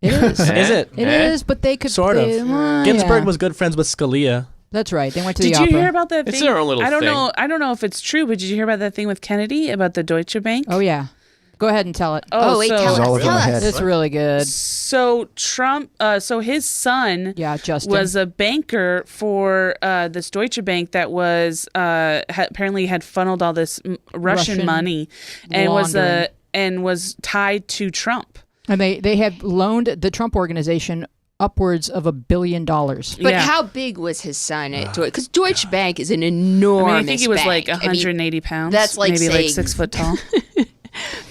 It is. is it? It is, but they could Sort of. Ginsburg yeah. was good friends with Scalia. That's right. They went to Did the you opera. hear about that thing? It's their own little I don't thing. know. I don't know if it's true, but did you hear about that thing with Kennedy about the Deutsche Bank? Oh yeah. Go ahead and tell it. Oh, wait, tell all us. over my head. It's really good. So Trump, so his son Justin was a banker for this Deutsche Bank that was apparently had funneled all this Russian money and laundering. was tied to Trump. And they had loaned the Trump organization upwards of $1 billion. But Yeah. how big was his son at Deutsche? Because Deutsche Bank is an enormous I think he was bank. like 180 pounds. that's like maybe saying- like 6 foot tall.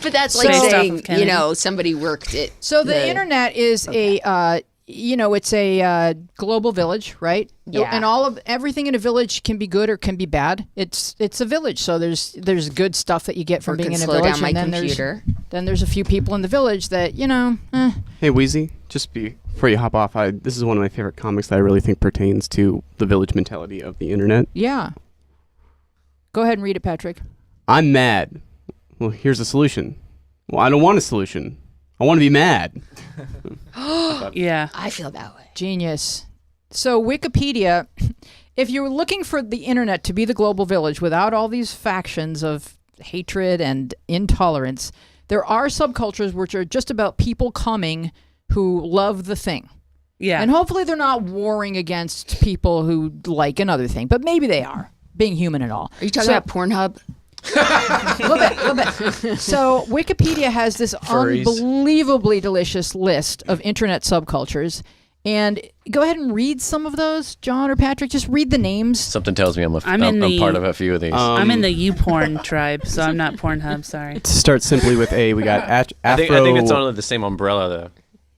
But that's like Based off saying, of Kennedy. somebody worked it. So the internet is it's a global village, right? Yeah. And everything in a village can be good or can be bad. It's a village, so there's good stuff that you get from Or being can in a slow village. down my and then computer. there's a few people in the village that Hey, Wheezy, just before you hop off, this is one of my favorite comics that I really think pertains to the village mentality of the internet. yeah. Go ahead and read it, Patrick. I'm mad. Well, here's a solution. Well, I don't want a solution. I want to be mad. Yeah. I feel that way. Genius. So Wikipedia, if you're looking for the internet to be the global village without all these factions of hatred and intolerance, there are subcultures which are just about people coming who love the thing. Yeah. And hopefully they're not warring against people who like another thing, but maybe they are, being human and all. Are you talking about Pornhub? A little bit. So Wikipedia has this Furries. unbelievably delicious list of internet subcultures. And go ahead and read some of those, John or Patrick. Just read the names. Something tells me I'm the- part of a few of these. I'm in the YouPorn tribe, so I'm not Pornhub. Sorry. To start simply with A, we got Afro. I think it's under the same umbrella though.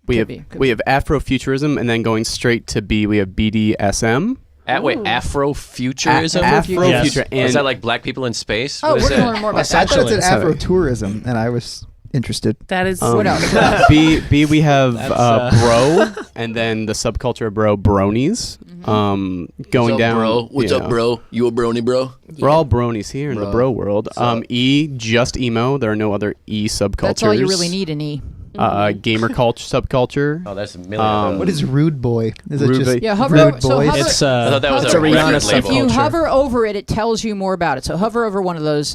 we have Could be. we have Afrofuturism, and then going straight to B, we have BDSM. Wait, Afrofuturism? Afrofuture. Yes. And Is that like black people in space? Oh, What we're is going to that? learn more about I that. thought it said Essentially. Afrotourism, and I was interested. That is What else? B we have That's, bro, and then the subculture of bro, bronies. Going down. What's up, bro? You a brony, bro? We're all bronies here in the bro world. E, just emo. There are no other E subcultures. That's all you really need in E. Gamer culture subculture. Oh, that's a million of those. What is rude boy? Is it Rude just boy. Yeah, hover rude over, so boys? hover, It's I thought that was It's a a record Rihanna label. if you subculture. hover over it, it tells you more about it. So hover over one of those.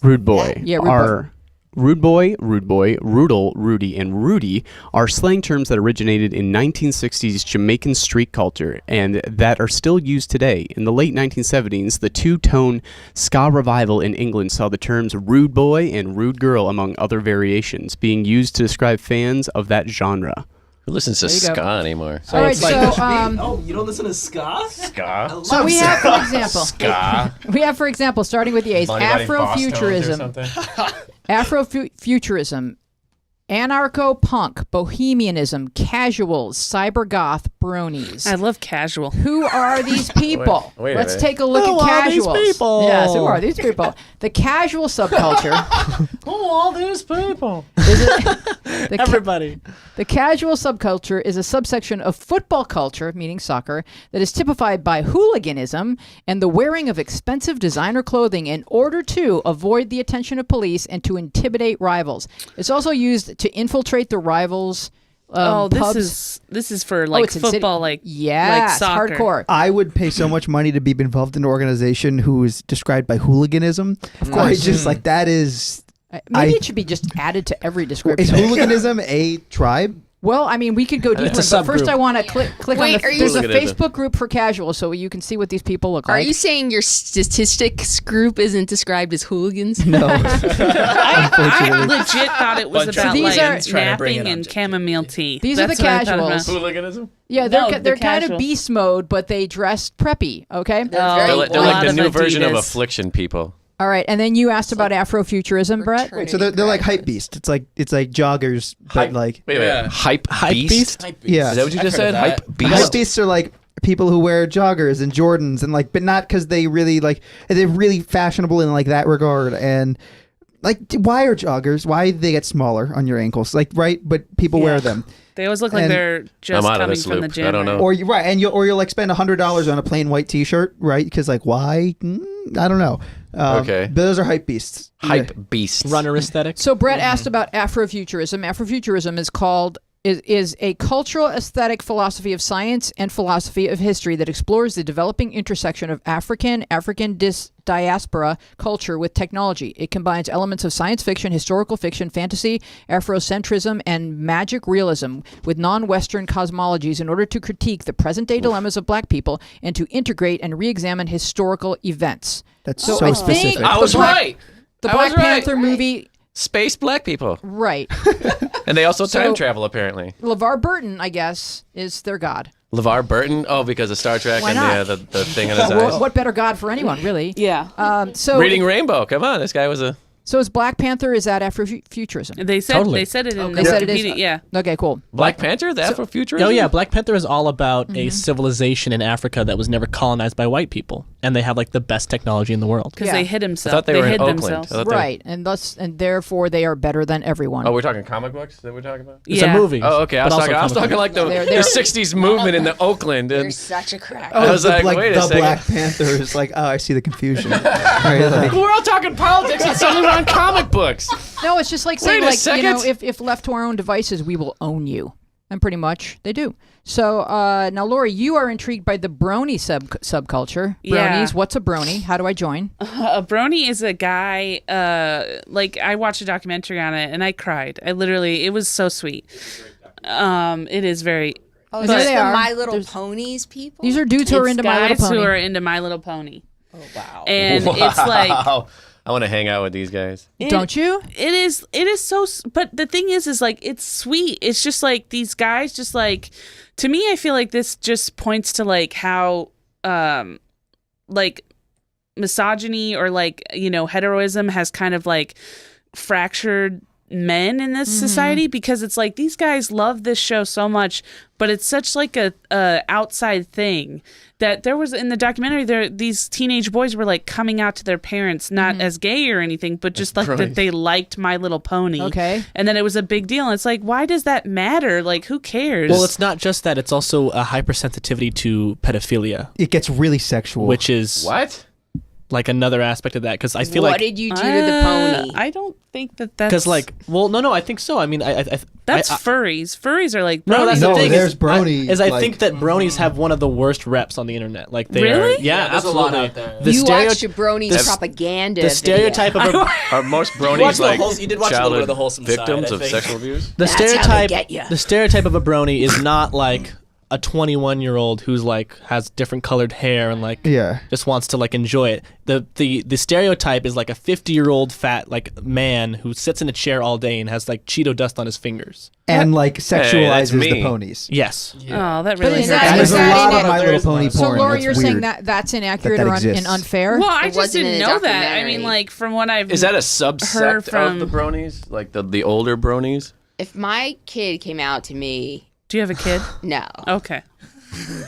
Rude boy. Yeah, rude R Rude boy, Rudel, Rudy, and Rudy are slang terms that originated in 1960s Jamaican street culture and that are still used today. In the late 1970s, the two-tone ska revival in England saw the terms rude boy and rude girl, among other variations, being used to describe fans of that genre. Who listens to ska anymore? All right, so oh, you don't listen to ska? Ska? so we have, for example, Ska? we have, for example, starting with the A's, Afrofuturism, Afrofuturism, anarcho-punk, bohemianism, casuals, cybergoth, bronies. I love casual. Who are these people? Wait a Let's minute. take a look Who at are these casuals. people? Yes, who are these people? The casual subculture. Who are these people? The Everybody. The casual subculture is a subsection of football culture, meaning soccer, that is typified by hooliganism and the wearing of expensive designer clothing in order to avoid the attention of police and to intimidate rivals. It's also used to infiltrate the rivals. Pubs. this is for like it's in city- football, like Yes, soccer. hardcore. I would pay so much money to be involved in an organization who is described by hooliganism. Of course. It's just like that is. Maybe it should be just added to every description. Is hooliganism a tribe? Well, I mean, we could go deeper, It's a but first subgroup. I want to click on Wait, the. are you- There's a Hooliganism. Facebook group for casuals, so you can see what these people look Are like. you saying your statistics group isn't described as hooligans? No. I legit thought it was Bunch of about These like are- trying to bring napping it and on. chamomile tea. These are the That's what I thought about. casuals. Hooliganism? Yeah, No, they're the kind of casual. beast mode, but they dress preppy. Okay. Oh, They're a like lot the of new version of Adidas. affliction people. All right, and then you asked about Afrofuturism, Brett. So they're like hype beast. It's like joggers, but like Wait a minute. Yeah. Hype beast? yeah. Is that what you just said? Hype Hype beast? beasts are like people who wear joggers and Jordans and like, but not because they really like they're really fashionable in like that regard. And like, why are joggers? Why do they get smaller on your ankles? Like, right? But people wear them. They always look like And- they're just I'm out of coming this from the loop. gym. I don't know. Or you right, and you'll like spend $100 on a plain white T-shirt, right? Because like, why? I don't know. Okay. But those are hype beasts. Hype beast. Runner aesthetic. So Brett asked about Afrofuturism. Afrofuturism is a cultural aesthetic philosophy of science and philosophy of history that explores the developing intersection of African diaspora culture with technology. It combines elements of science fiction, historical fiction, fantasy, Afrocentrism, and magic realism with non-Western cosmologies in order to critique the present-day dilemmas of black people and to integrate and re-examine historical events. That's So so I specific. think I was right. the I Black was right. Panther movie, Space black people. right. And they also So- time travel, apparently. LeVar Burton, I guess, is their god. LeVar Burton? Oh, because of Star Trek Why and not? the thing in his Well, eyes. what better god for anyone, really? Yeah. So Reading Rainbow. Come on. This guy was a... So is Black Panther, is that Afrofuturism? They said Totally. they said it in They the said it is. Wikipedia. Yeah. Okay, cool. Black Panther? The Afrofuturism? Oh yeah, Black Panther is all about a civilization in Africa that was never colonized by white people, and they have like the best technology in the world. Because Yeah. they hid I themselves. thought they were in hid Oakland. themselves. I thought they- Right, and therefore they are better than everyone. Oh, we're talking comic books that we're talking about? It's Yeah. a movie. Oh, okay. I but was also talking comic book. like the They're- 60s movement in the Oakland. You're And such a crack. I was like, wait a the second. Black Panther is like, oh, I see the confusion. Right, like- We're all talking politics and suddenly we're on comic books. No, it's just like saying, Wait a like, you know, second. if left to our own devices, we will own you. And pretty much they do. So now, Lauri, you are intrigued by the brony subculture. Yeah. Bronies, what's a brony? How do I join? A brony is a guy. Like I watched a documentary on it and I cried. It was so sweet. It is very. Oh, There those they the are. My Little There's- Ponies people? These are dudes who are It's into My Little guys Pony. who are into My Little Pony. Oh, wow. And it's like I want to hang out with these guys. Don't you? it is so but the thing is like it's sweet. It's just like these guys just like, to me I feel like this just points to like how like misogyny or like, you know, heteroism has kind of like fractured men in this society, because it's like these guys love this show so much, but it's such like a outside thing that there was in the documentary these teenage boys were like coming out to their parents not as gay or anything, but just like that they liked My Little Pony. Okay. And then it was a big deal, and it's like, why does that matter? Like, who cares? Well, it's not just that; it's also a hypersensitivity to pedophilia, it gets really sexual. which is What? like another aspect of that because I feel what like did you do to the pony? I don't think that's because like no I think so. I mean that's furries. Furries are like no, that's bronies. the No, thing. there's brony, I like- think that bronies have one of the worst reps on the internet. Like they Really? are, yeah, there's a absolutely. lot out there. The You watched stereotype, Bronies propaganda. the stereotype of a, Are most watched bronies the like whole- you did watch a little bit of childhood the wholesome side, victims I of think. sexual abuse? the That's how they stereotype get ya. the stereotype of a brony is not like a 21-year-old who's like has different colored hair and like just wants to like enjoy it. The stereotype is like a 50-year-old fat like man who sits in a chair all day and has like Cheeto dust on his fingers. And like sexualizes me. the ponies. Yes. Oh, that But really is hurts. that- There's is a that lot in of it? My Little Pony So, porn. Lauri, It's you're weird. saying that inaccurate that or exists. and unfair? Well, I It just wasn't didn't in the know that. I documentary. mean, like from what I've Is that a heard subsect from- of the bronies? Like the older bronies? If my kid came out to me, Do you have a kid? no. Okay.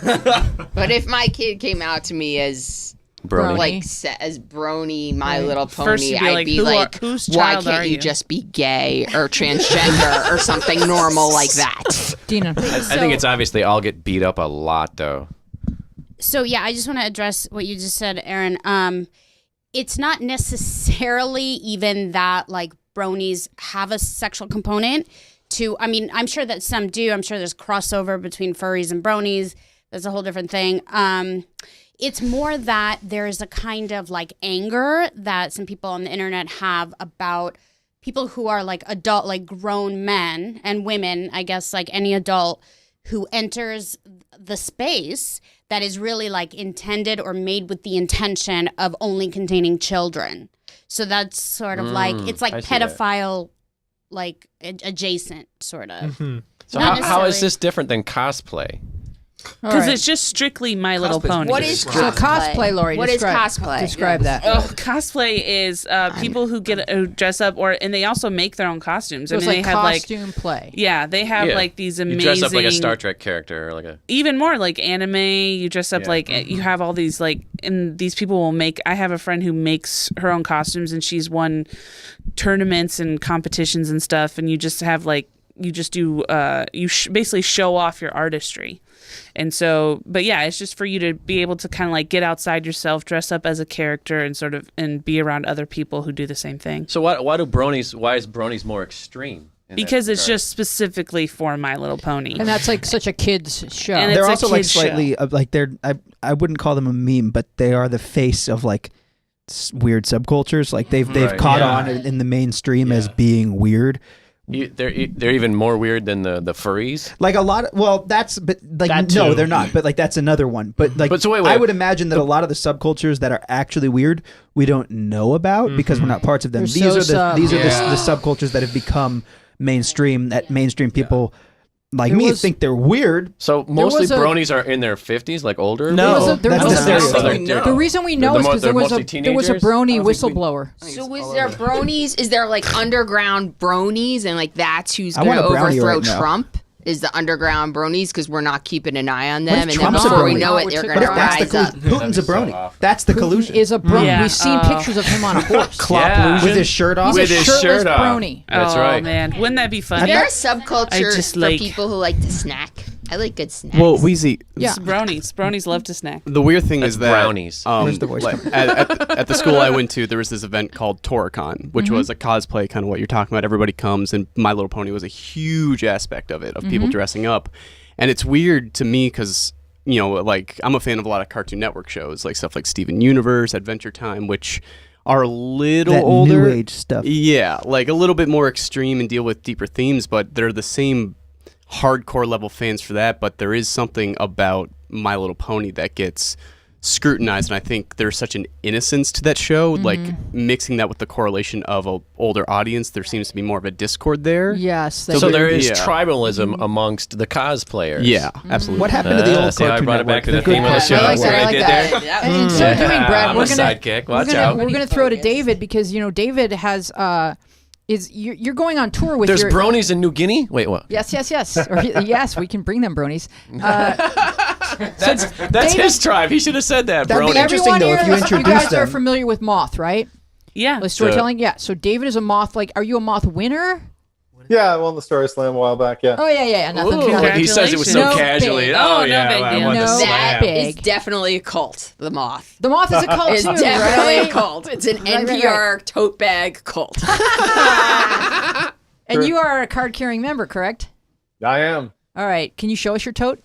But if my kid came out to me as Brony. like as Brony, My Little Pony, First you'd be I'd like, be who are- like, whose why child are can't you you?" just be gay or transgender or something normal like that? Dina. I think it's obvious they all get beat up a lot, though. So yeah, I just want to address what you just said, Aaron. It's not necessarily even that like bronies have a sexual component to, I mean, I'm sure that some do. I'm sure there's crossover between furries and bronies. That's a whole different thing. It's more that there's a kind of like anger that some people on the internet have about people who are like adult, like grown men and women, I guess, like any adult who enters the space that is really like intended or made with the intention of only containing children. So that's sort of like, it's like I see that. pedophile, like adjacent sort of. So Not how is necessarily. this different than cosplay? Because it's just strictly My Little Pony. What is So cosplay? cosplay, Lauri. What is describe, cosplay? Describe that. Oh, cosplay is people who get dress up, and they also make their own costumes. So I it's mean, like they have costume play. yeah, they have Yeah. like these You amazing. dress up like a Star Trek character or like a. Even more like anime. You dress up Yeah. like you have all these like, and these people will make. I have a friend who makes her own costumes, and she's won tournaments and competitions and stuff. And you just have like you just do basically show off your artistry. And so, but yeah, it's just for you to be able to kind of like get outside yourself, dress up as a character, and sort of and be around other people who do the same thing. So why is bronies more extreme? in that Because it's regard? just specifically for My Little Pony. And that's like such a kid's show. And They're it's a also like kid's slightly like they're I wouldn't call them a meme, but they are the face of like weird subcultures. Like they've Right, caught yeah. on in the mainstream as being weird. They're even more weird than the furries. Like a lot of, well, that's, but like, That no, too. they're not, but like, that's another one. But like, But so wait. I would imagine that a lot of the subcultures that are actually weird, we don't know about because we're not parts of them. They're These so are the sub. subcultures that have become mainstream, that mainstream people like There me was- think they're weird. So mostly was a- bronies are in their 50s, like older. No. There That's was the a- stereotype. The reason we know They're is because there was mostly a teenagers? brony I don't think we- whistleblower. So is there bronies? Is there like underground bronies, and like that's who's I going to want a brownie overthrow right now. Trump? Is the underground bronies because we're not keeping an eye on What them, if and then Trump's a before we brony? know it, We're they're taking- going What to if that's the rise up. Putin's a so brony? awful. That's the Putin collusion. is a brony. Yeah, We've seen pictures of him on a horse. Yeah. With his shirt off. With He's a his shirtless shirt off. brony. That's oh right. man, wouldn't that be Is fun? there a I subculture just for like- people who like to snack? I like good snacks. Well, Wheezy, Yeah. Bronies love to snack. the weird thing That's is that brownies. Where's the voice like, coming? at the school I went to, there was this event called Toricon, which was a cosplay, kind of what you're talking about. Everybody comes, and My Little Pony was a huge aspect of it, of people dressing up. And it's weird to me because, you know, like I'm a fan of a lot of Cartoon Network shows, like stuff like Steven Universe, Adventure Time, which are a little That older. new age stuff. Yeah, like a little bit more extreme and deal with deeper themes, but they're the same hardcore level fans for that. But there is something about My Little Pony that gets scrutinized, and I think there's such an innocence to that show. Like mixing that with the correlation of a older audience, there seems to be more of a discord there. Yes. So there is Yeah. tribalism amongst the cosplayers. Yeah, absolutely. What happened to the old See how I Cartoon brought it Network? back to the The good theme of the part. show? I like What that. I I like did that. there? And in so doing, Brad, I'm we're a gonna sidekick. Watch out. We're gonna throw to David because David has you're going on tour with There's your bronies in New Guinea? Wait, what? Yes. Or, yes, we can bring them bronies. That's David- his tribe. He should have said that, That'd be brony. interesting, Everyone though, here, if you you introduced guys are them. familiar with MOTH, right? Yeah. Like storytelling. Yeah. So David is a MOTH. Like, are you a MOTH winner? Yeah, I won the Story Slam a while back. Yeah. Oh yeah. Nothing. Ooh, nothing. he says it was so No casually. big. Oh, no yeah, big I deal. won the No slam. That big. is definitely a cult. The Moth. The Moth is a cult It's too, definitely right? a cult. It's an Right, right, NPR tote bag cult. And you are a card-carrying member, correct? I am. All right. Can you show us your tote?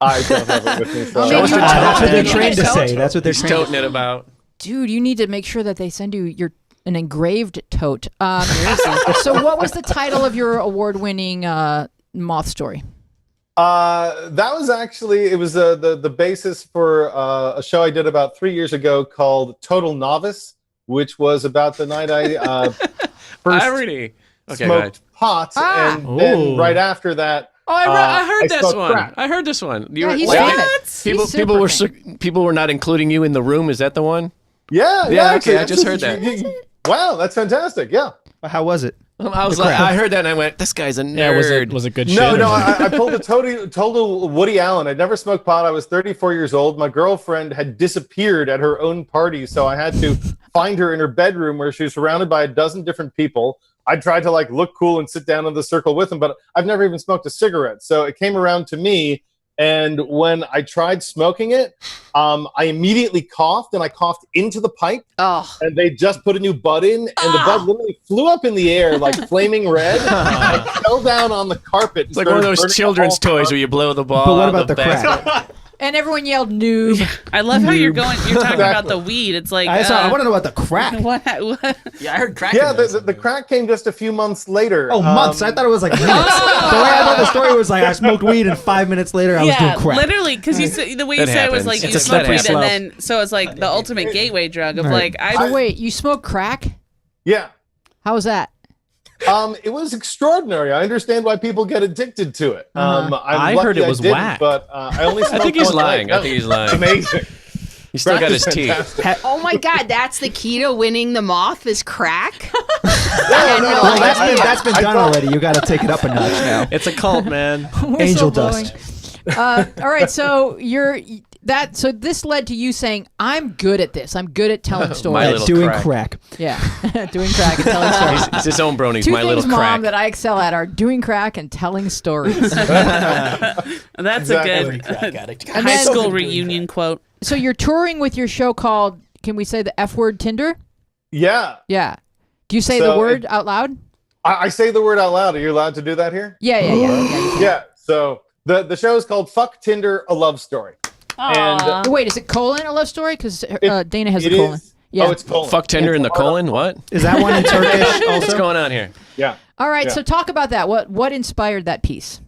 I don't have it with me. So. Show us your tote. That's what they're You trained to need a say. tote? That's what they're He's trained. toting it about. Dude, you need to make sure that they send you an engraved tote. So what was the title of your award-winning Moth story? That was actually, it was the basis for a show I did about 3 years ago called Total Novice, which was about the night I first Irony. Okay, go ahead. smoked pot, and then right after that, Oh, I heard this smoked one. crack. I heard this one. Yeah, he's like, famous. people, He's people were super people were not including you in the room. Is that the one? Yeah, Yeah, actually, okay, I just heard that. Wow, that's fantastic. Yeah. How was it? I was like, I heard that and I went, this guy's a nerd. Yeah, was it good shit? No, I pulled a total Woody Allen. I'd never smoked pot. I was 34 years old. My girlfriend had disappeared at her own party, so I had to find her in her bedroom where she was surrounded by a dozen different people. I tried to look cool and sit down in the circle with them, but I've never even smoked a cigarette. So it came around to me, and when I tried smoking it, I immediately coughed, and I coughed into the pipe. Oh. And they just put a new bud in, and the bud literally flew up in the air like flaming red. I fell down on the carpet. It's like one of those children's toys where you blow the ball. But what out about the back. crack? And everyone yelled noob. I love how you're talking Exactly. about the weed. It's like I want to know about the crack. what? Yeah, I heard crack. Yeah, the crack came just a few months later. Oh, months. I thought it was like minutes. The way I thought the story was like I smoked weed and 5 minutes later I was doing crack. literally, because the way you That said it was happens. like It's you a smoked slippery weed slope. and then so it's like the ultimate gateway drug of Right. So wait, you smoke crack? Yeah. How was that? It was extraordinary. I understand why people get addicted to it. I'm I lucky heard it was didn't, whack. but I only smoked I think he's one lying. night. I think he's lying. Amazing. He's still Crack got is his teeth. fantastic. Oh my God, that's the key to winning the Moth is crack? Well, that's been I done thought- already. You got to take it up a notch now. It's a cult, man. Angel Whistleblowing. dust. All right, so so this led to you saying, I'm good at this. I'm good at telling My stories. little Doing crack. crack. Yeah, doing crack and telling stories. It's his own bronies, Two my things, little Mom, crack. that I excel at are doing crack and telling stories. That's Exactly. a good And high then- school reunion quote. So you're touring with your show called, can we say the F word, Tinder? Yeah. Yeah. Do you say So the word out loud? I say the word out loud. Are you allowed to do that here? Yeah. you can. Yeah. So the show is called Fuck Tinder, a Love Story. And Wait, is it colon a love story? Because Dana has it a colon. is. Yeah. Oh, it's colon. Fuck Tinder in the colon? What? Is that one in Turkish What's also? going on here? Yeah. All right, Yeah. so talk about that. What inspired that piece?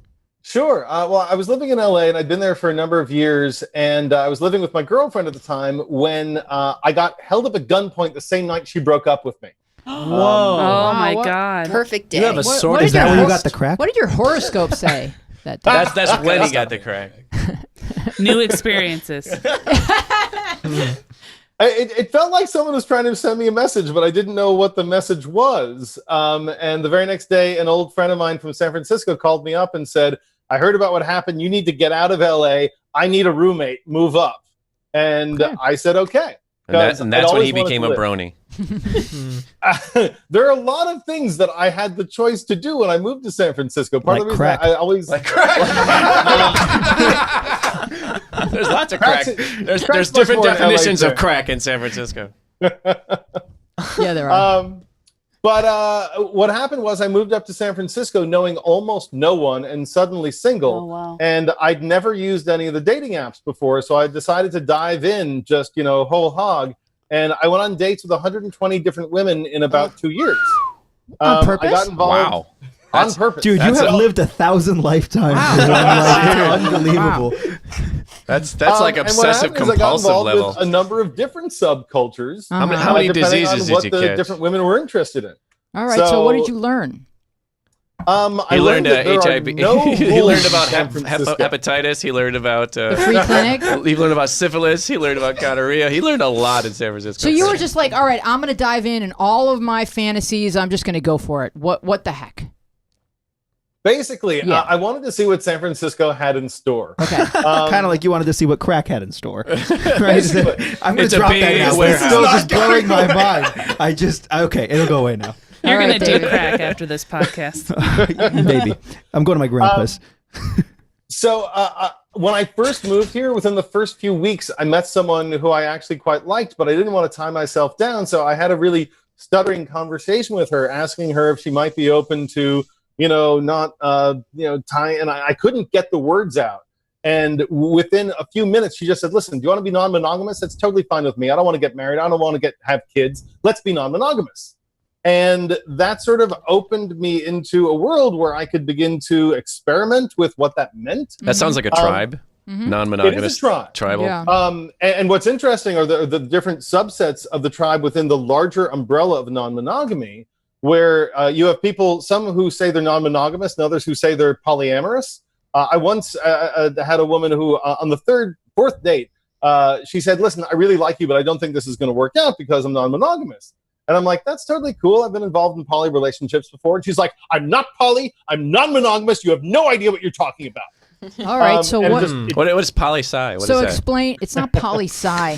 Sure. Well, I was living in LA and I'd been there for a number of years. And I was living with my girlfriend at the time when I got held up at gunpoint the same night she broke up with me. Whoa. Oh my what- God. Perfect day. You have a sword. Is that your where you hor- got the crack? What did your horoscope say that day? That's when he got the crack. New experiences. It felt like someone was trying to send me a message, but I didn't know what the message was. And the very next day, an old friend of mine from San Francisco called me up and said, I heard about what happened. You need to get out of LA. I need a roommate. Move up. And I said, okay. And that's when he always wanted became to a live. brony. There are a lot of things that I had the choice to do when I moved to San Francisco. Part Like of the reason crack. I always There's lots of crack. Crack's There's much different more in LA definitions of too. crack in San Francisco. Yeah, there are. But what happened was I moved up to San Francisco knowing almost no one and suddenly single. Oh, wow. And I'd never used any of the dating apps before. So I decided to dive in just, whole hog. And I went on dates with 120 different women in about 2 years. On purpose? I got involved Wow. on purpose. Dude, you have lived 1,000 lifetimes. in one life. It's unbelievable. That's like and what obsessive happened is I got compulsive involved level. with a number of different subcultures. How many depending diseases on did what you the catch? different women were interested in. All right, so what so- did you learn? I He learned that there are HIV. no He rules learned in about San Francisco. hepatitis. He learned about Free clinic? he learned about syphilis. He learned about gonorrhea. He learned a lot in San Francisco. So you were just like, all right, I'm going to dive in and all of my fantasies, I'm just going to go for it. What the heck? Basically, Yeah. I wanted to see what San Francisco had in store. Okay. Kind of like you wanted to see what crack had in store. Right? I'm going It's to a drop that big now. But it's warehouse. still just blowing my mind. Okay, it'll go away now. You're All gonna right, do David. crack after this podcast. Maybe. I'm going to my grandpa's. So when I first moved here, within the first few weeks, I met someone who I actually quite liked, but I didn't want to tie myself down. So I had a really stuttering conversation with her, asking her if she might be open to, not, tying. And I couldn't get the words out. And within a few minutes, she just said, listen, do you want to be non-monogamous? That's totally fine with me. I don't want to get married. I don't want to have kids. Let's be non-monogamous. And that sort of opened me into a world where I could begin to experiment with what that meant. That sounds like a tribe. Non-monogamous. It is a tribe. Tribal. Yeah. And what's interesting are the different subsets of the tribe within the larger umbrella of non-monogamy, where you have people, some who say they're non-monogamous and others who say they're polyamorous. I once had a woman who, on the fourth date, she said, listen, I really like you, but I don't think this is going to work out because I'm non-monogamous. And I'm like, that's totally cool. I've been involved in poly relationships before. And she's like, I'm not poly. I'm non-monogamous. You have no idea what you're talking about. All right. So what? What is poli-sci? What So is that? explain. It's not poli-sci.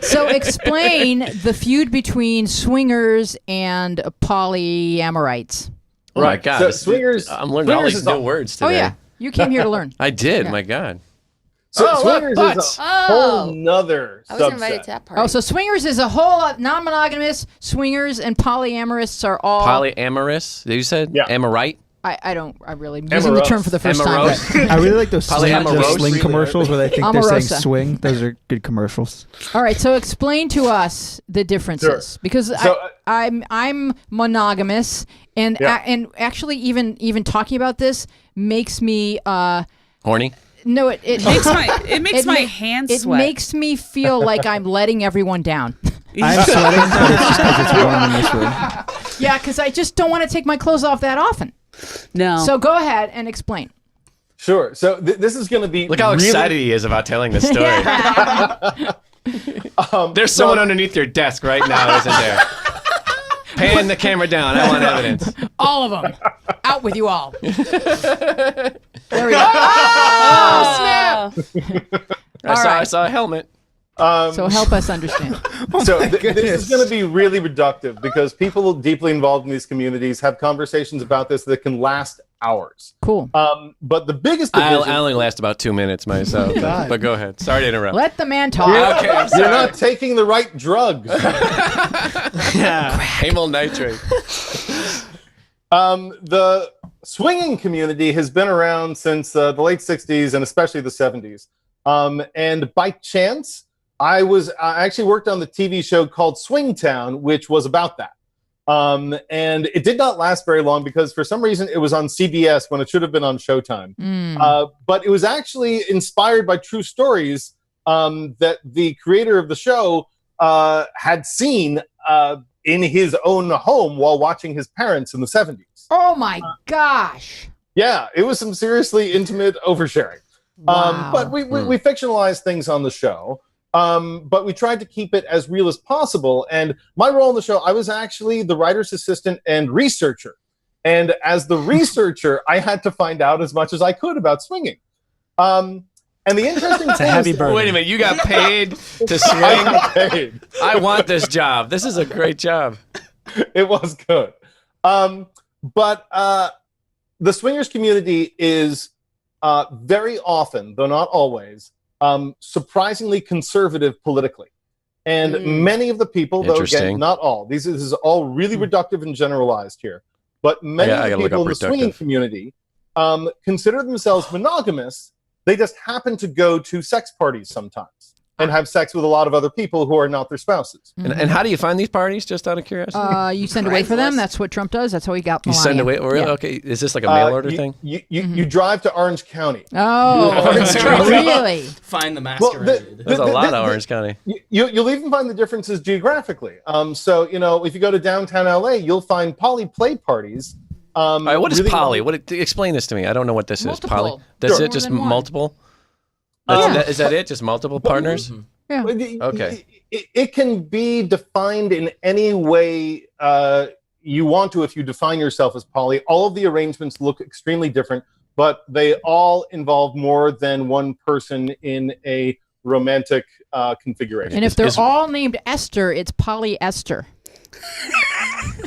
So explain the feud between swingers and polyamorites. Oh my God. So swingers. I'm learning all these new words today. Oh yeah, you came here to learn. I did. Yeah. My God. So swingers is a whole nother I was invited to subset. that party. Oh, so swingers is a whole non-monogamous. Swingers and polyamorous are all. Polyamorous? You said? Yeah. Amorite? I using the term for the first time. Amorous. but- I really like those Polyamorous. sling commercials where they think they're saying Amorosa. swing. Those are good commercials. All right, so explain to us the differences because So, I'm monogamous, and Yeah. and actually even talking about this makes me Horny? no it Makes my hands it sweat. makes me feel like I'm letting everyone down. I'm sweating, but it's just because it's warm in this room. Yeah, because I just don't want to take my clothes off that often. No. So go ahead and explain. Sure. So this is going to be Look how really, excited he is about telling this story. There's someone underneath your desk right now, isn't there? Pan the camera down. I want evidence. All of them. Out with you all. There we go. Oh, snap. I saw a helmet. So help us understand. So this is going to be really reductive because people deeply involved in these communities have conversations about this that can last hours. Cool. But the biggest I division, only last about 2 minutes myself. but go ahead. Sorry to interrupt. Let the man talk. Okay, I'm you're sorry. not taking the right drugs. Amyl nitrate. The swinging community has been around since the late 60s and especially the 70s. And by chance, I actually worked on the TV show called Swingtown, which was about that. And it did not last very long because for some reason it was on CBS when it should have been on Showtime. But it was actually inspired by true stories that the creator of the show had seen in his own home while watching his parents in the 70s. Oh my gosh. Yeah, it was some seriously intimate oversharing. Wow. But we fictionalized things on the show. But we tried to keep it as real as possible. And my role in the show, I was actually the writer's assistant and researcher. And as the researcher, I had to find out as much as I could about swinging. And the interesting thing a heavy is, burden. Wait a minute. You got paid to I swing? got paid. I want this job. This is a great job. It was good. But the swingers community is very often, though not always, surprisingly conservative politically. And many of the people, though Interesting. again, not all, this is all really reductive and generalized here, but many I of gotta the look people up in the swinging reductive. community consider themselves monogamous. They just happen to go to sex parties sometimes and have sex with a lot of other people who are not their spouses. And how do you find these parties, just out of curiosity? You send away for them. That's what Trump does. That's how he got You Melania. send away? Really? Yeah. Okay. Is this like a mail order thing? You drive to Orange County. Oh, really? Find the Well, masquerade. There's a lot of Orange County. You'll even find the differences geographically. So, if you go to downtown LA, you'll find poly play parties. All right, what is really poly? Explain this to me. I don't know what this Multiple. is. Poly? That's Sure. it? Just More than one. multiple? Yeah. Is that it? Just multiple partners? Yeah. Okay. It can be defined in any way you want to if you define yourself as poly. All of the arrangements look extremely different, but they all involve more than one person in a romantic configuration. And if they're all named Esther, it's polyester.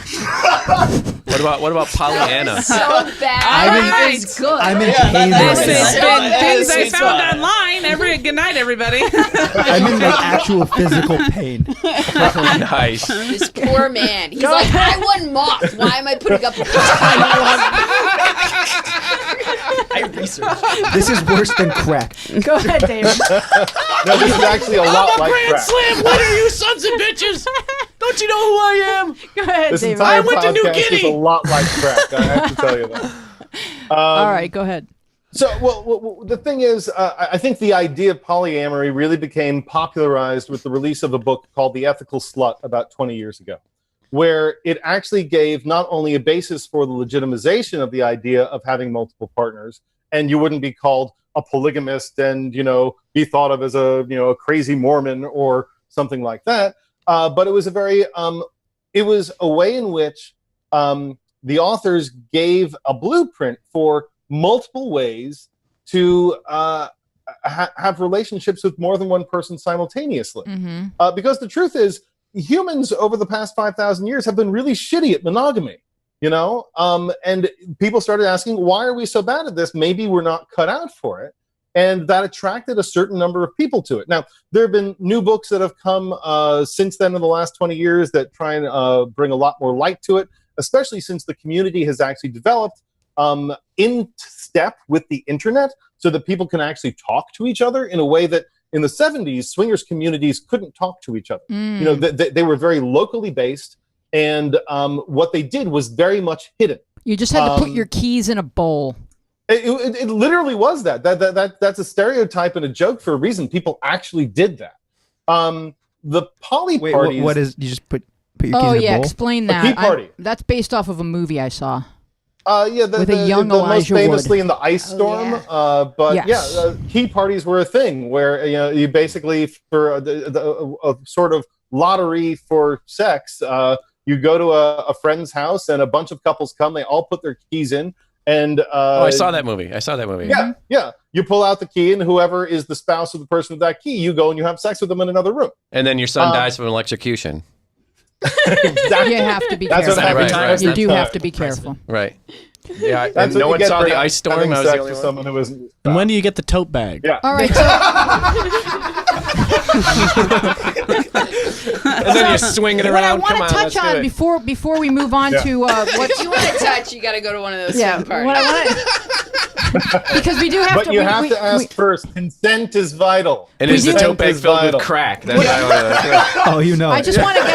What about Pollyanna? So bad. I'm in- It's good. I'm in pain This right has now. been things I found online. Good night, everybody. I'm in like actual physical pain. Nice. This poor man. He's like, I won MOTH. Why am I putting up with this? I researched. This is worse than crack. Go ahead, David. No, this is actually a lot like crack. Slam winner, you sons of bitches! Don't you know who I am? Go ahead, This David. entire went to New podcast is Guinea. a lot like crack. I have to tell you that. All right, go ahead. So, well, the thing is, I think the idea of polyamory really became popularized with the release of a book called The Ethical Slut about 20 years ago, where it actually gave not only a basis for the legitimization of the idea of having multiple partners, and you wouldn't be called a polygamist and, be thought of as a crazy Mormon or something like that, but it was it was a way in which the authors gave a blueprint for multiple ways to have relationships with more than one person simultaneously. Mm-hmm. Because the truth is, humans over the past 5,000 years have been really shitty at monogamy, and people started asking, why are we so bad at this? Maybe we're not cut out for it. And that attracted a certain number of people to it. Now, there have been new books that have come since then in the last 20 years that try and bring a lot more light to it, especially since the community has actually developed in step with the internet so that people can actually talk to each other in a way that in the 70s, swingers communities couldn't talk to each other. They were very locally based, and what they did was very much hidden. You just had to put your keys in a bowl. It literally was that. That's a stereotype and a joke for a reason. People actually did that. The poly parties... what is... You just put your keys Oh, in a yeah, bowl? explain A that. key party. That's based off of a movie I saw. With a young most Elijah famously Wood. in the Ice Storm. yeah. But Yes. key parties were a thing where you basically for a sort of lottery for sex. You go to a friend's house and a bunch of couples come. They all put their keys in, and I saw that movie. Yeah. You pull out the key, and whoever is the spouse of the person with that key, you go and you have sex with them in another room. And then your son dies from electrocution. Exactly. You have to be That's what careful. happens. You do have to be careful. Right. Yeah. That's And no what one you get saw for the ice storm. having I was sex the only with one. someone who isn't. And when do you get the tote bag? Yeah. All right, so And then you're swinging what I around. want Come to on, touch let's do on it. before we move on to what If you want to touch, you got to go to one of those swing parties. what I want because we do have But to. you we- have we- to ask we- first. Consent is vital. And is the do- tote bag Is filled vital. with crack? That's what I Oh, you know. I just want to get.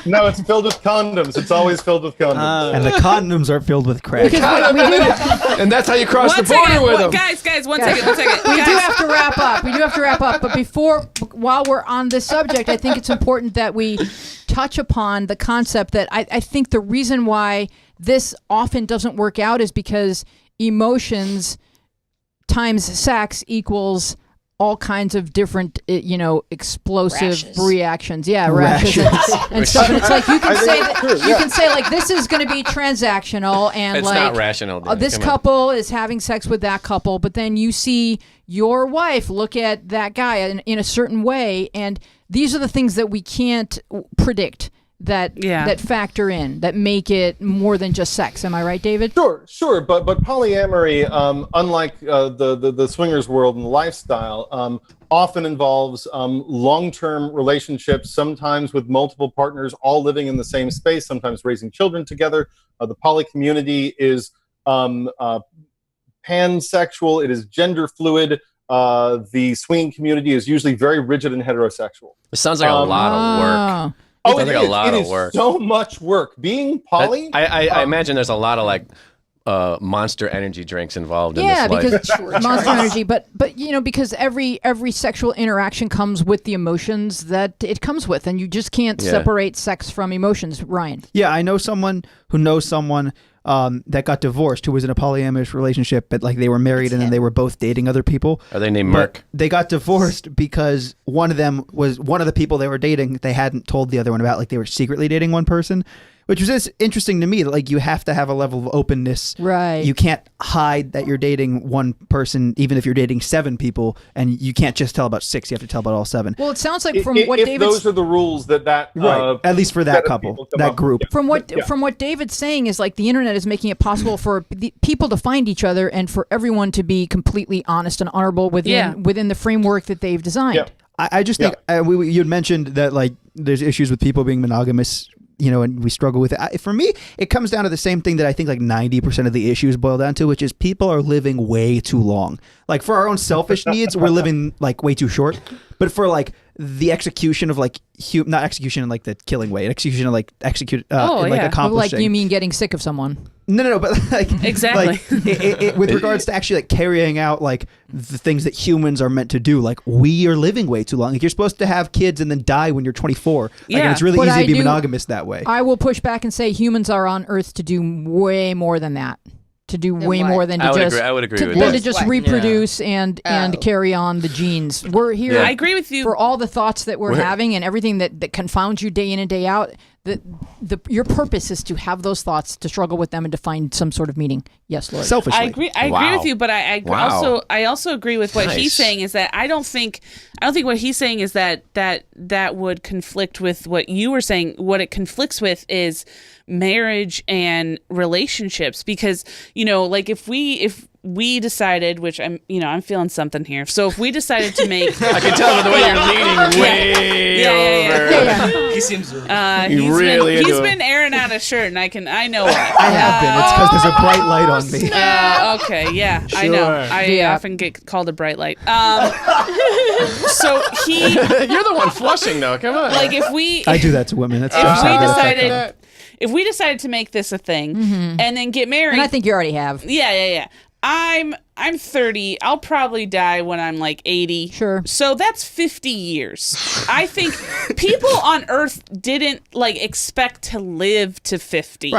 No, it's filled with condoms. It's always filled with condoms. And the condoms are filled with crack. Because we do. And that's how you cross the border with them. Guys, one second. We do have to wrap up. But while we're on this subject, I think it's important that we touch upon the concept that I think the reason why this often doesn't work out is because emotions times sex equals all kinds of different, explosive Rashes. reactions. Yeah, rashes and stuff. And it's like you can say you can say like this is going to be transactional and It's like not rational. Danny. this Come on. couple is having sex with that couple, but then you see your wife look at that guy in a certain way, and these are the things that we can't predict that factor in, that make it more than just sex. Am I right, David? Sure, but polyamory, unlike the swingers world and the lifestyle, often involves long-term relationships, sometimes with multiple partners, all living in the same space, sometimes raising children together. The poly community is pansexual. It is gender fluid. The swinging community is usually very rigid and heterosexual. It sounds like a lot of work. Oh, Sounds it like is. a lot It of is work. so much work. Being poly. I imagine there's a lot of like Monster energy drinks involved in Yeah, this life. because Monster Energy, but because every sexual interaction comes with the emotions that it comes with, and you just can't separate sex from emotions. Ryan. Yeah, I know someone who knows someone that got divorced who was in a polyamorous relationship, but like they were married and then they were both dating other people. Are they named But Merck? they got divorced because one of them was one of the people they were dating. They hadn't told the other one about, like they were secretly dating one person. Which was just interesting to me. Like, you have to have a level of openness. Right. You can't hide that you're dating one person, even if you're dating 7 people, and you can't just tell about 6. You have to tell about all 7. Well, it sounds like from what if David's... those are the rules that Right. At least for that set of couple, people come that up group. with. From what David's saying is like the internet is making it possible for the people to find each other and for everyone to be completely honest and honorable within the framework that they've designed. Yeah. I just think you had mentioned that like there's issues with people being monogamous, and we struggle with it. For me, it comes down to the same thing that I think like 90% of the issues boil down to, which is people are living way too long. Like, for our own selfish needs, we're living like way too short. But for like the execution of like not execution in like the killing way, execution of like accomplishing. Like, you mean getting sick of someone? No, but like Exactly. like, it, with regards to actually like carrying out like the things that humans are meant to do. Like, we are living way too long. Like, you're supposed to have kids and then die when you're 24. Like, and it's really easy to be monogamous that way. I will push back and say humans are on Earth to do way more than that. To do way more than to I would agree with than that. to just reproduce and carry on the genes. We're here. I agree with you for all the thoughts that we're having and everything that confounds you day in and day out. Your purpose is to have those thoughts, to struggle with them, and to find some sort of meaning. Yes, Lauri. Selfishly. I agree with you, but I also agree with what he's saying is that I don't think what he's saying is that would conflict with what you were saying. What it conflicts with is marriage and relationships, because like if we decided, which I'm feeling something here. So if we decided to make, I can tell by the way you're leaning way over. He seems. He's been airing out a shirt, and I know why. I have been. It's because there's a bright light on me. Okay, yeah, Sure. I know. I often get called a bright light. So You're the one flushing, though. Come on. like if we I do that to women. That's if we decided to make this a thing and then get married, And I think you already have. yeah. I'm 30. I'll probably die when I'm like 80. Sure. So that's 50 years. I think people on Earth didn't like expect to live to 50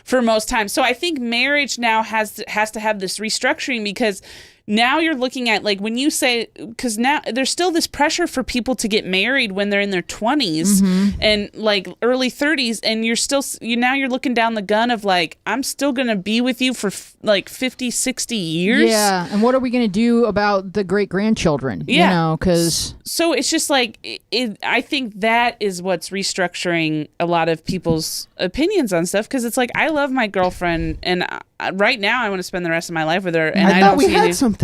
for most times. So I think marriage now has to have this restructuring, because now you're looking at like when you say, because now there's still this pressure for people to get married when they're in their 20s and like early 30s, and you're looking down the gun of like, I'm still going to be with you for like 50, 60 years. Yeah, and what are we going to do about the great-grandchildren? Yeah. Because... So it's just like, I think that is what's restructuring a lot of people's opinions on stuff, because it's like, I love my girlfriend, and right now I want to spend the rest of my life with her, and I thought don't we see had something.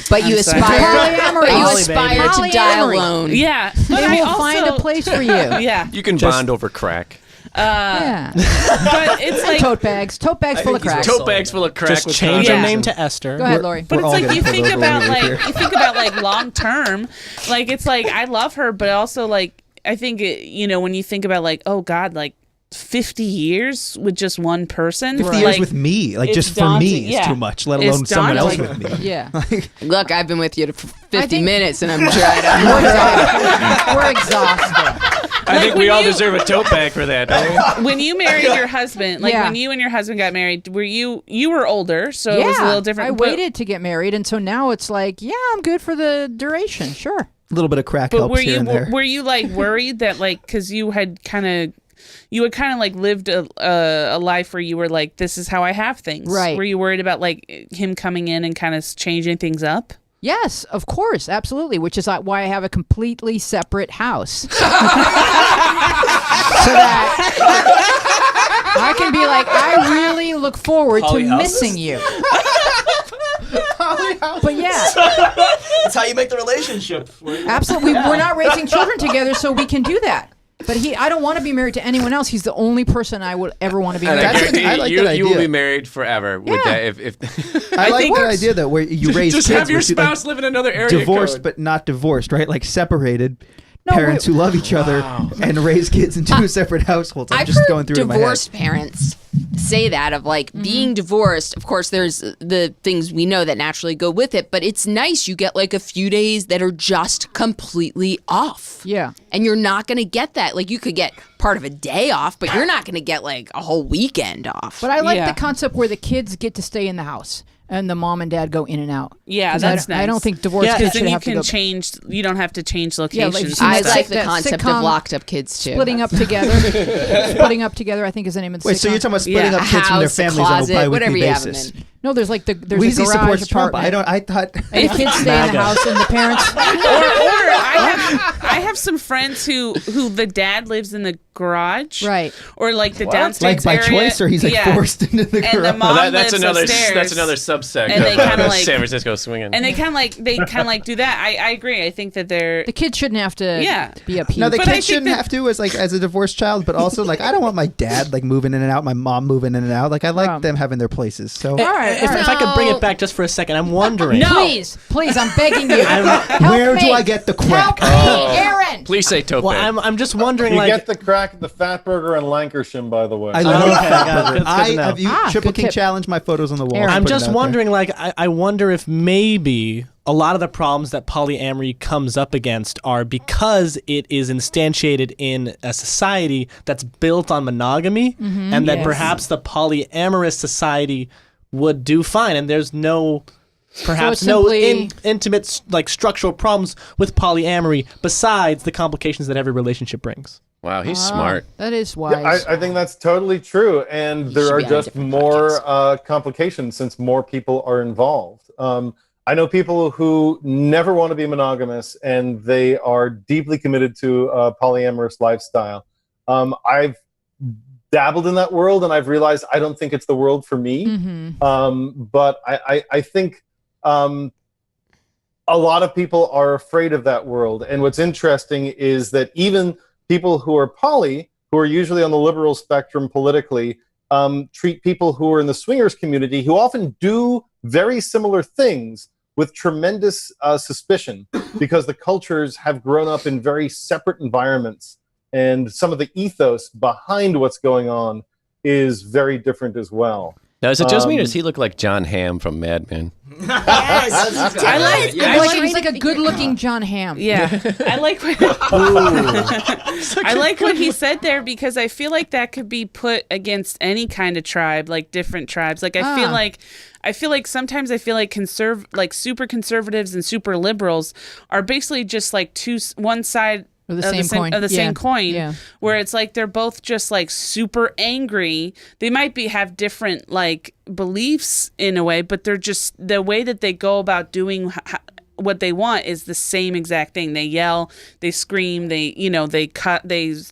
But you Polyamory. aspire to die Polyamory. alone. Yeah, but They I will also find a place for you. Yeah, You can bond over crack. Yeah. but it's like Tote bags full of crack. Tote bags full of crack. Just with change Yeah. your name to Esther. Go ahead, Lauri. But We're it's all like getting you think political about over like here. you think about like long term, like it's like I love her, but also like I think when you think about like, oh God, like 50 years with just one person, 50 years like, with me, like it's just for daunting. me, is Yeah. too much. Let alone It's someone else daunting. with me. Yeah. Look, I've been with you for 50 think- minutes and I'm dried up. We're exhausted. I think when we all you- deserve a tote bag for that. Don't we? when you married your husband, like Yeah. when you and your husband got married, were you were older, so it was a little different. I but- waited to get married, and so now it's like, yeah, I'm good for the duration. Sure. A little bit of crack But helps were here you and there. were you like worried that like because you had kind of like lived a life where you were like, this is how I have things. Right. Were you worried about like him coming in and kind of changing things up? Yes, of course, absolutely. Which is why I have a completely separate house, so that I can be like, I really look forward to missing you. But yeah, That's how you make the relationship work. absolutely. We're not raising children together, so we can do that. But I don't want to be married to anyone else. He's the only person I would ever want to be And married I to. guarantee I like you, that you will idea. be married forever with Yeah. that. If I like think that works. idea though, where you raise just kids have your with, like, spouse live in another area divorced code. but not divorced, right? Like separated No, parents who love each other and raise kids in two separate households. I'm I've just heard going through it in my head. divorced parents say that of like being divorced. Of course, there's the things we know that naturally go with it, but it's nice. You get like a few days that are just completely off. Yeah. And you're not going to get that. Like, you could get part of a day off, but you're not going to get, like, a whole weekend off. But I like the concept where the kids get to stay in the house and the mom and dad go in and out. Yeah, that's nice. I don't think divorced kids should then have to go. You don't have to change locations. I and stuff. like the concept of locked up kids, too. Splitting up together. Splitting up together, I think, is the name of the Wait, so you're talking about splitting up A kids from their house, a families closet, on a whatever bi-weekly you have them basis? in. No, there's like there's Weezy a garage supports Trump. apartment. I thought. And the kids stay in the house and the parents. Or I have some friends who the dad lives in the garage, right? Or like the downstairs like by area. choice, or he's like forced into the garage. And the mom that's lives another upstairs. that's another subsect And they of kinda like- San Francisco swinging. And they kind of like do that. I agree. I think that The kids shouldn't have to be upheaved. No, the But I kids think shouldn't have to as a divorced child, but also like I don't want my dad like moving in and out, my mom moving in and out. Like I like them having their places. So If I could bring it back just for a second, I'm wondering. Please, I'm begging you. where do I get the crack? Help me, Aaron. Please say Tope. Well, I'm just wondering, You like, get the crack at the Fat Burger in Lancashire, by the way. I love Okay, Fat got it. Burger. That's good to know. Have you Triple good King tip. challenge my photos on the wall? I'm Put it just out wondering, like, I wonder if maybe a lot of the problems that polyamory comes up against are because it is instantiated in a society that's built on monogamy, and that perhaps the polyamorous society would do fine, and there's perhaps no intimate like structural problems with polyamory besides the complications that every relationship brings. Wow, he's smart. That is wise. I think that's totally true, and there are just more complications since more people are involved. I know people who never want to be monogamous, and they are deeply committed to a polyamorous lifestyle. I've dabbled in that world, and I've realized I don't think it's the world for me. But I think a lot of people are afraid of that world. And what's interesting is that even people who are poly, who are usually on the liberal spectrum politically, treat people who are in the swingers community, who often do very similar things, with tremendous suspicion, because the cultures have grown up in very separate environments, and some of the ethos behind what's going on is very different as well. Now, is it just me, or does he look like John Hamm from Mad Men? He's like a good-looking John Hamm. Yeah, I like what he said there, because I feel like that could be put against any kind of tribe, like different tribes. Like I feel like sometimes I feel like super conservatives and super liberals are basically just like one side of the same coin. Where it's like they're both just like super angry. They might have different like beliefs in a way, but they're just the way that they go about doing what they want is the same exact thing. They yell, they scream, they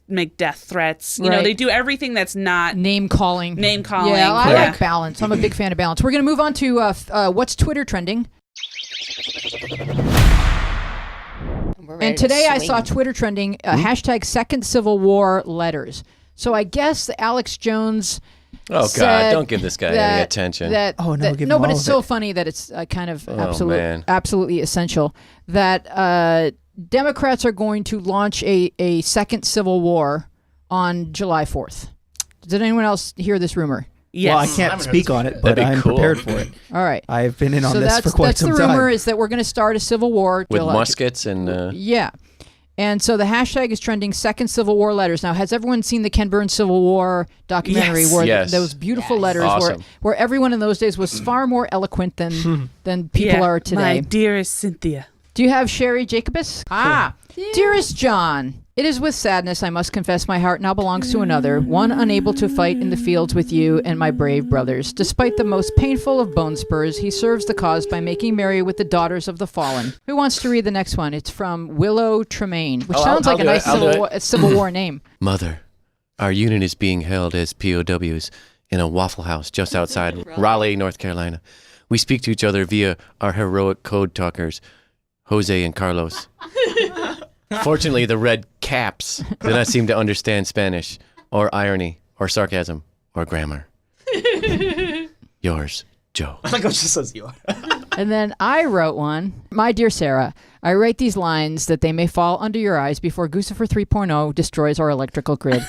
make death threats. You know, they do everything that's not name calling. Yeah, I like balance. I'm a big fan of balance. We're gonna move on to what's Twitter trending. And today I saw Twitter trending hashtag Second Civil War letters. So I guess Alex Jones. Oh God! Don't give this guy any attention. But it's so funny that it's kind of absolutely essential that Democrats are going to launch a second Civil War on July 4th. Did anyone else hear this rumor? Yes. Well, I can't speak on it, but I'm prepared for it. All right. I've been in on this for quite some time. That's the rumor, is that we're going to start a civil war. With muskets and... Yeah. And so the hashtag is trending Second Civil War letters. Now, has everyone seen the Ken Burns Civil War documentary? Where those beautiful letters where everyone in those days was far more eloquent than people are today. My dearest Cynthia. Do you have Sherry Jacobus? Dearest John, it is with sadness I must confess my heart now belongs to another, one unable to fight in the fields with you and my brave brothers. Despite the most painful of bone spurs, he serves the cause by making merry with the daughters of the fallen. Who wants to read the next one? It's from Willow Tremaine, which sounds like a nice Civil War name. Mother, our unit is being held as POWs in a Waffle House just outside Raleigh, North Carolina. We speak to each other via our heroic code talkers, Jose and Carlos. Fortunately, the red caps do not seem to understand Spanish, or irony, or sarcasm, or grammar. Yours, Joe. I think it just says you are. And then I wrote one. My dear Sarah, I write these lines that they may fall under your eyes before Guccifer 3.0 destroys our electrical grid.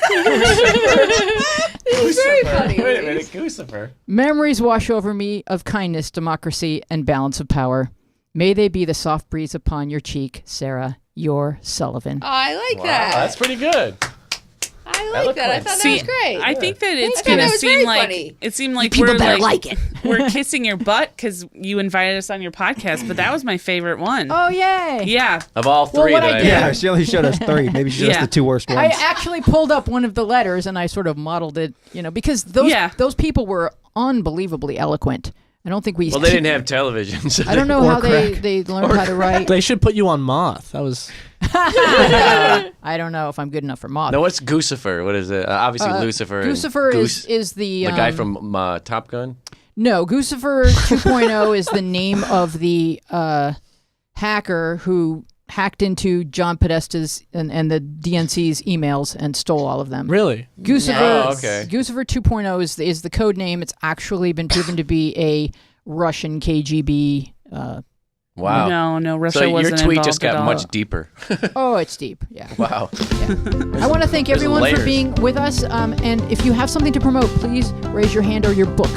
It's very funny. Wait a minute, Guccifer. Memories wash over me of kindness, democracy, and balance of power. May they be the soft breeze upon your cheek, Sarah, Your Sullivan. Oh, I like that. That's pretty good. I like that. I thought that was great. I think that it's I thought gonna that was seem very like funny. it seemed like People we're better like like it. we're kissing your butt because you invited us on your podcast, but that was my favorite one. Oh, yay. Yeah. Of all three what that I I did- Yeah, she only showed us 3. Maybe she showed us Yeah. the 2 worst ones. I actually pulled up one of the letters and I sort of modeled it, because those people were unbelievably eloquent. I don't think we. Well, they didn't have televisions. I don't know Or how they learned how to write. They should put you on Moth. That was. I don't know if I'm good enough for Moth. No, what's Goosifer? What is it? Obviously, Lucifer. and Goosifer Goose, is the the guy from Top Gun. No, Goosifer 2.0 is the name of the hacker who hacked into John Podesta's and the DNC's emails and stole all of them. Really? Goosifer, Oh, okay. Goosifer 2.0 is the code name. It's actually been proven to be a Russian KGB. Wow. No, Russia So your wasn't tweet involved just got at all. much deeper. Oh, it's deep. Yeah. Wow. I want to thank There's everyone for layers. being with us. And if you have something to promote, please raise your hand or your book.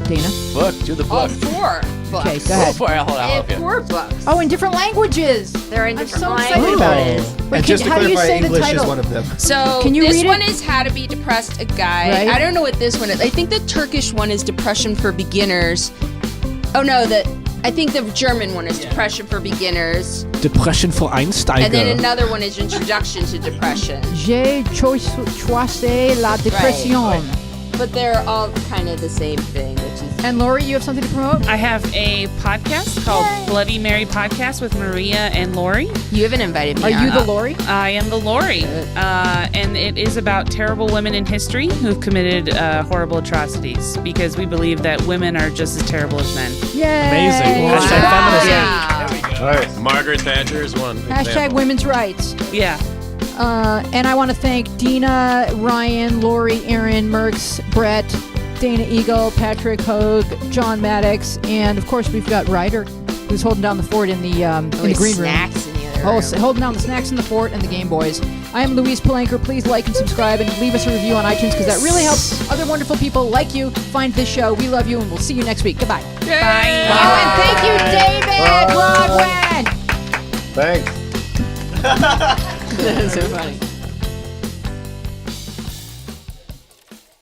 Dana. Book. Do the Oh, book. 4 books. Okay, go ahead. Hold I on. have 4 books. Oh, in different languages. They're in I'm different so excited languages. about it. And just to how do you clarify, say English the title? is one of them. So Can you this read it? one is How to Be Depressed, a Guide. Right. I don't know what this one is. I think the Turkish one is Depression for Beginners. Oh no, I think the German one is Depression for Beginners. Depression for Einsteiger. And then another one is Introduction to Depression. J'ai choisi la dépression. But they're all kind of the same thing, which is And Lauri, you have something to promote? I have a podcast called Bloody Mary Podcast with Maria and Lori. you haven't invited me. Are you on. the Lauri? I am the Lori, and it is about terrible women in history who've committed horrible atrocities because we believe that women are just as terrible as men. Yay! Amazing. Wow. Hashtag feminism. Nice. Margaret Thatcher is one. Hashtag example. women's rights. Yeah. And I want to thank Dina, Ryan, Lori, Aaron, Merckx, Brett, Dana Eagle, Patrick Hogue, John Maddox, and of course we've got Ryder, who's holding down the fort in the green room. Snacks in the other Oh, room. holding down the snacks in the fort and the Game Boys. I am Louise Palanker. Please like and subscribe and leave us a review on iTunes because that really helps other wonderful people like you find this show. We love you and we'll see you next week. Goodbye. Bye. Oh, and thank you, David Rodwin. Thanks. That's so funny.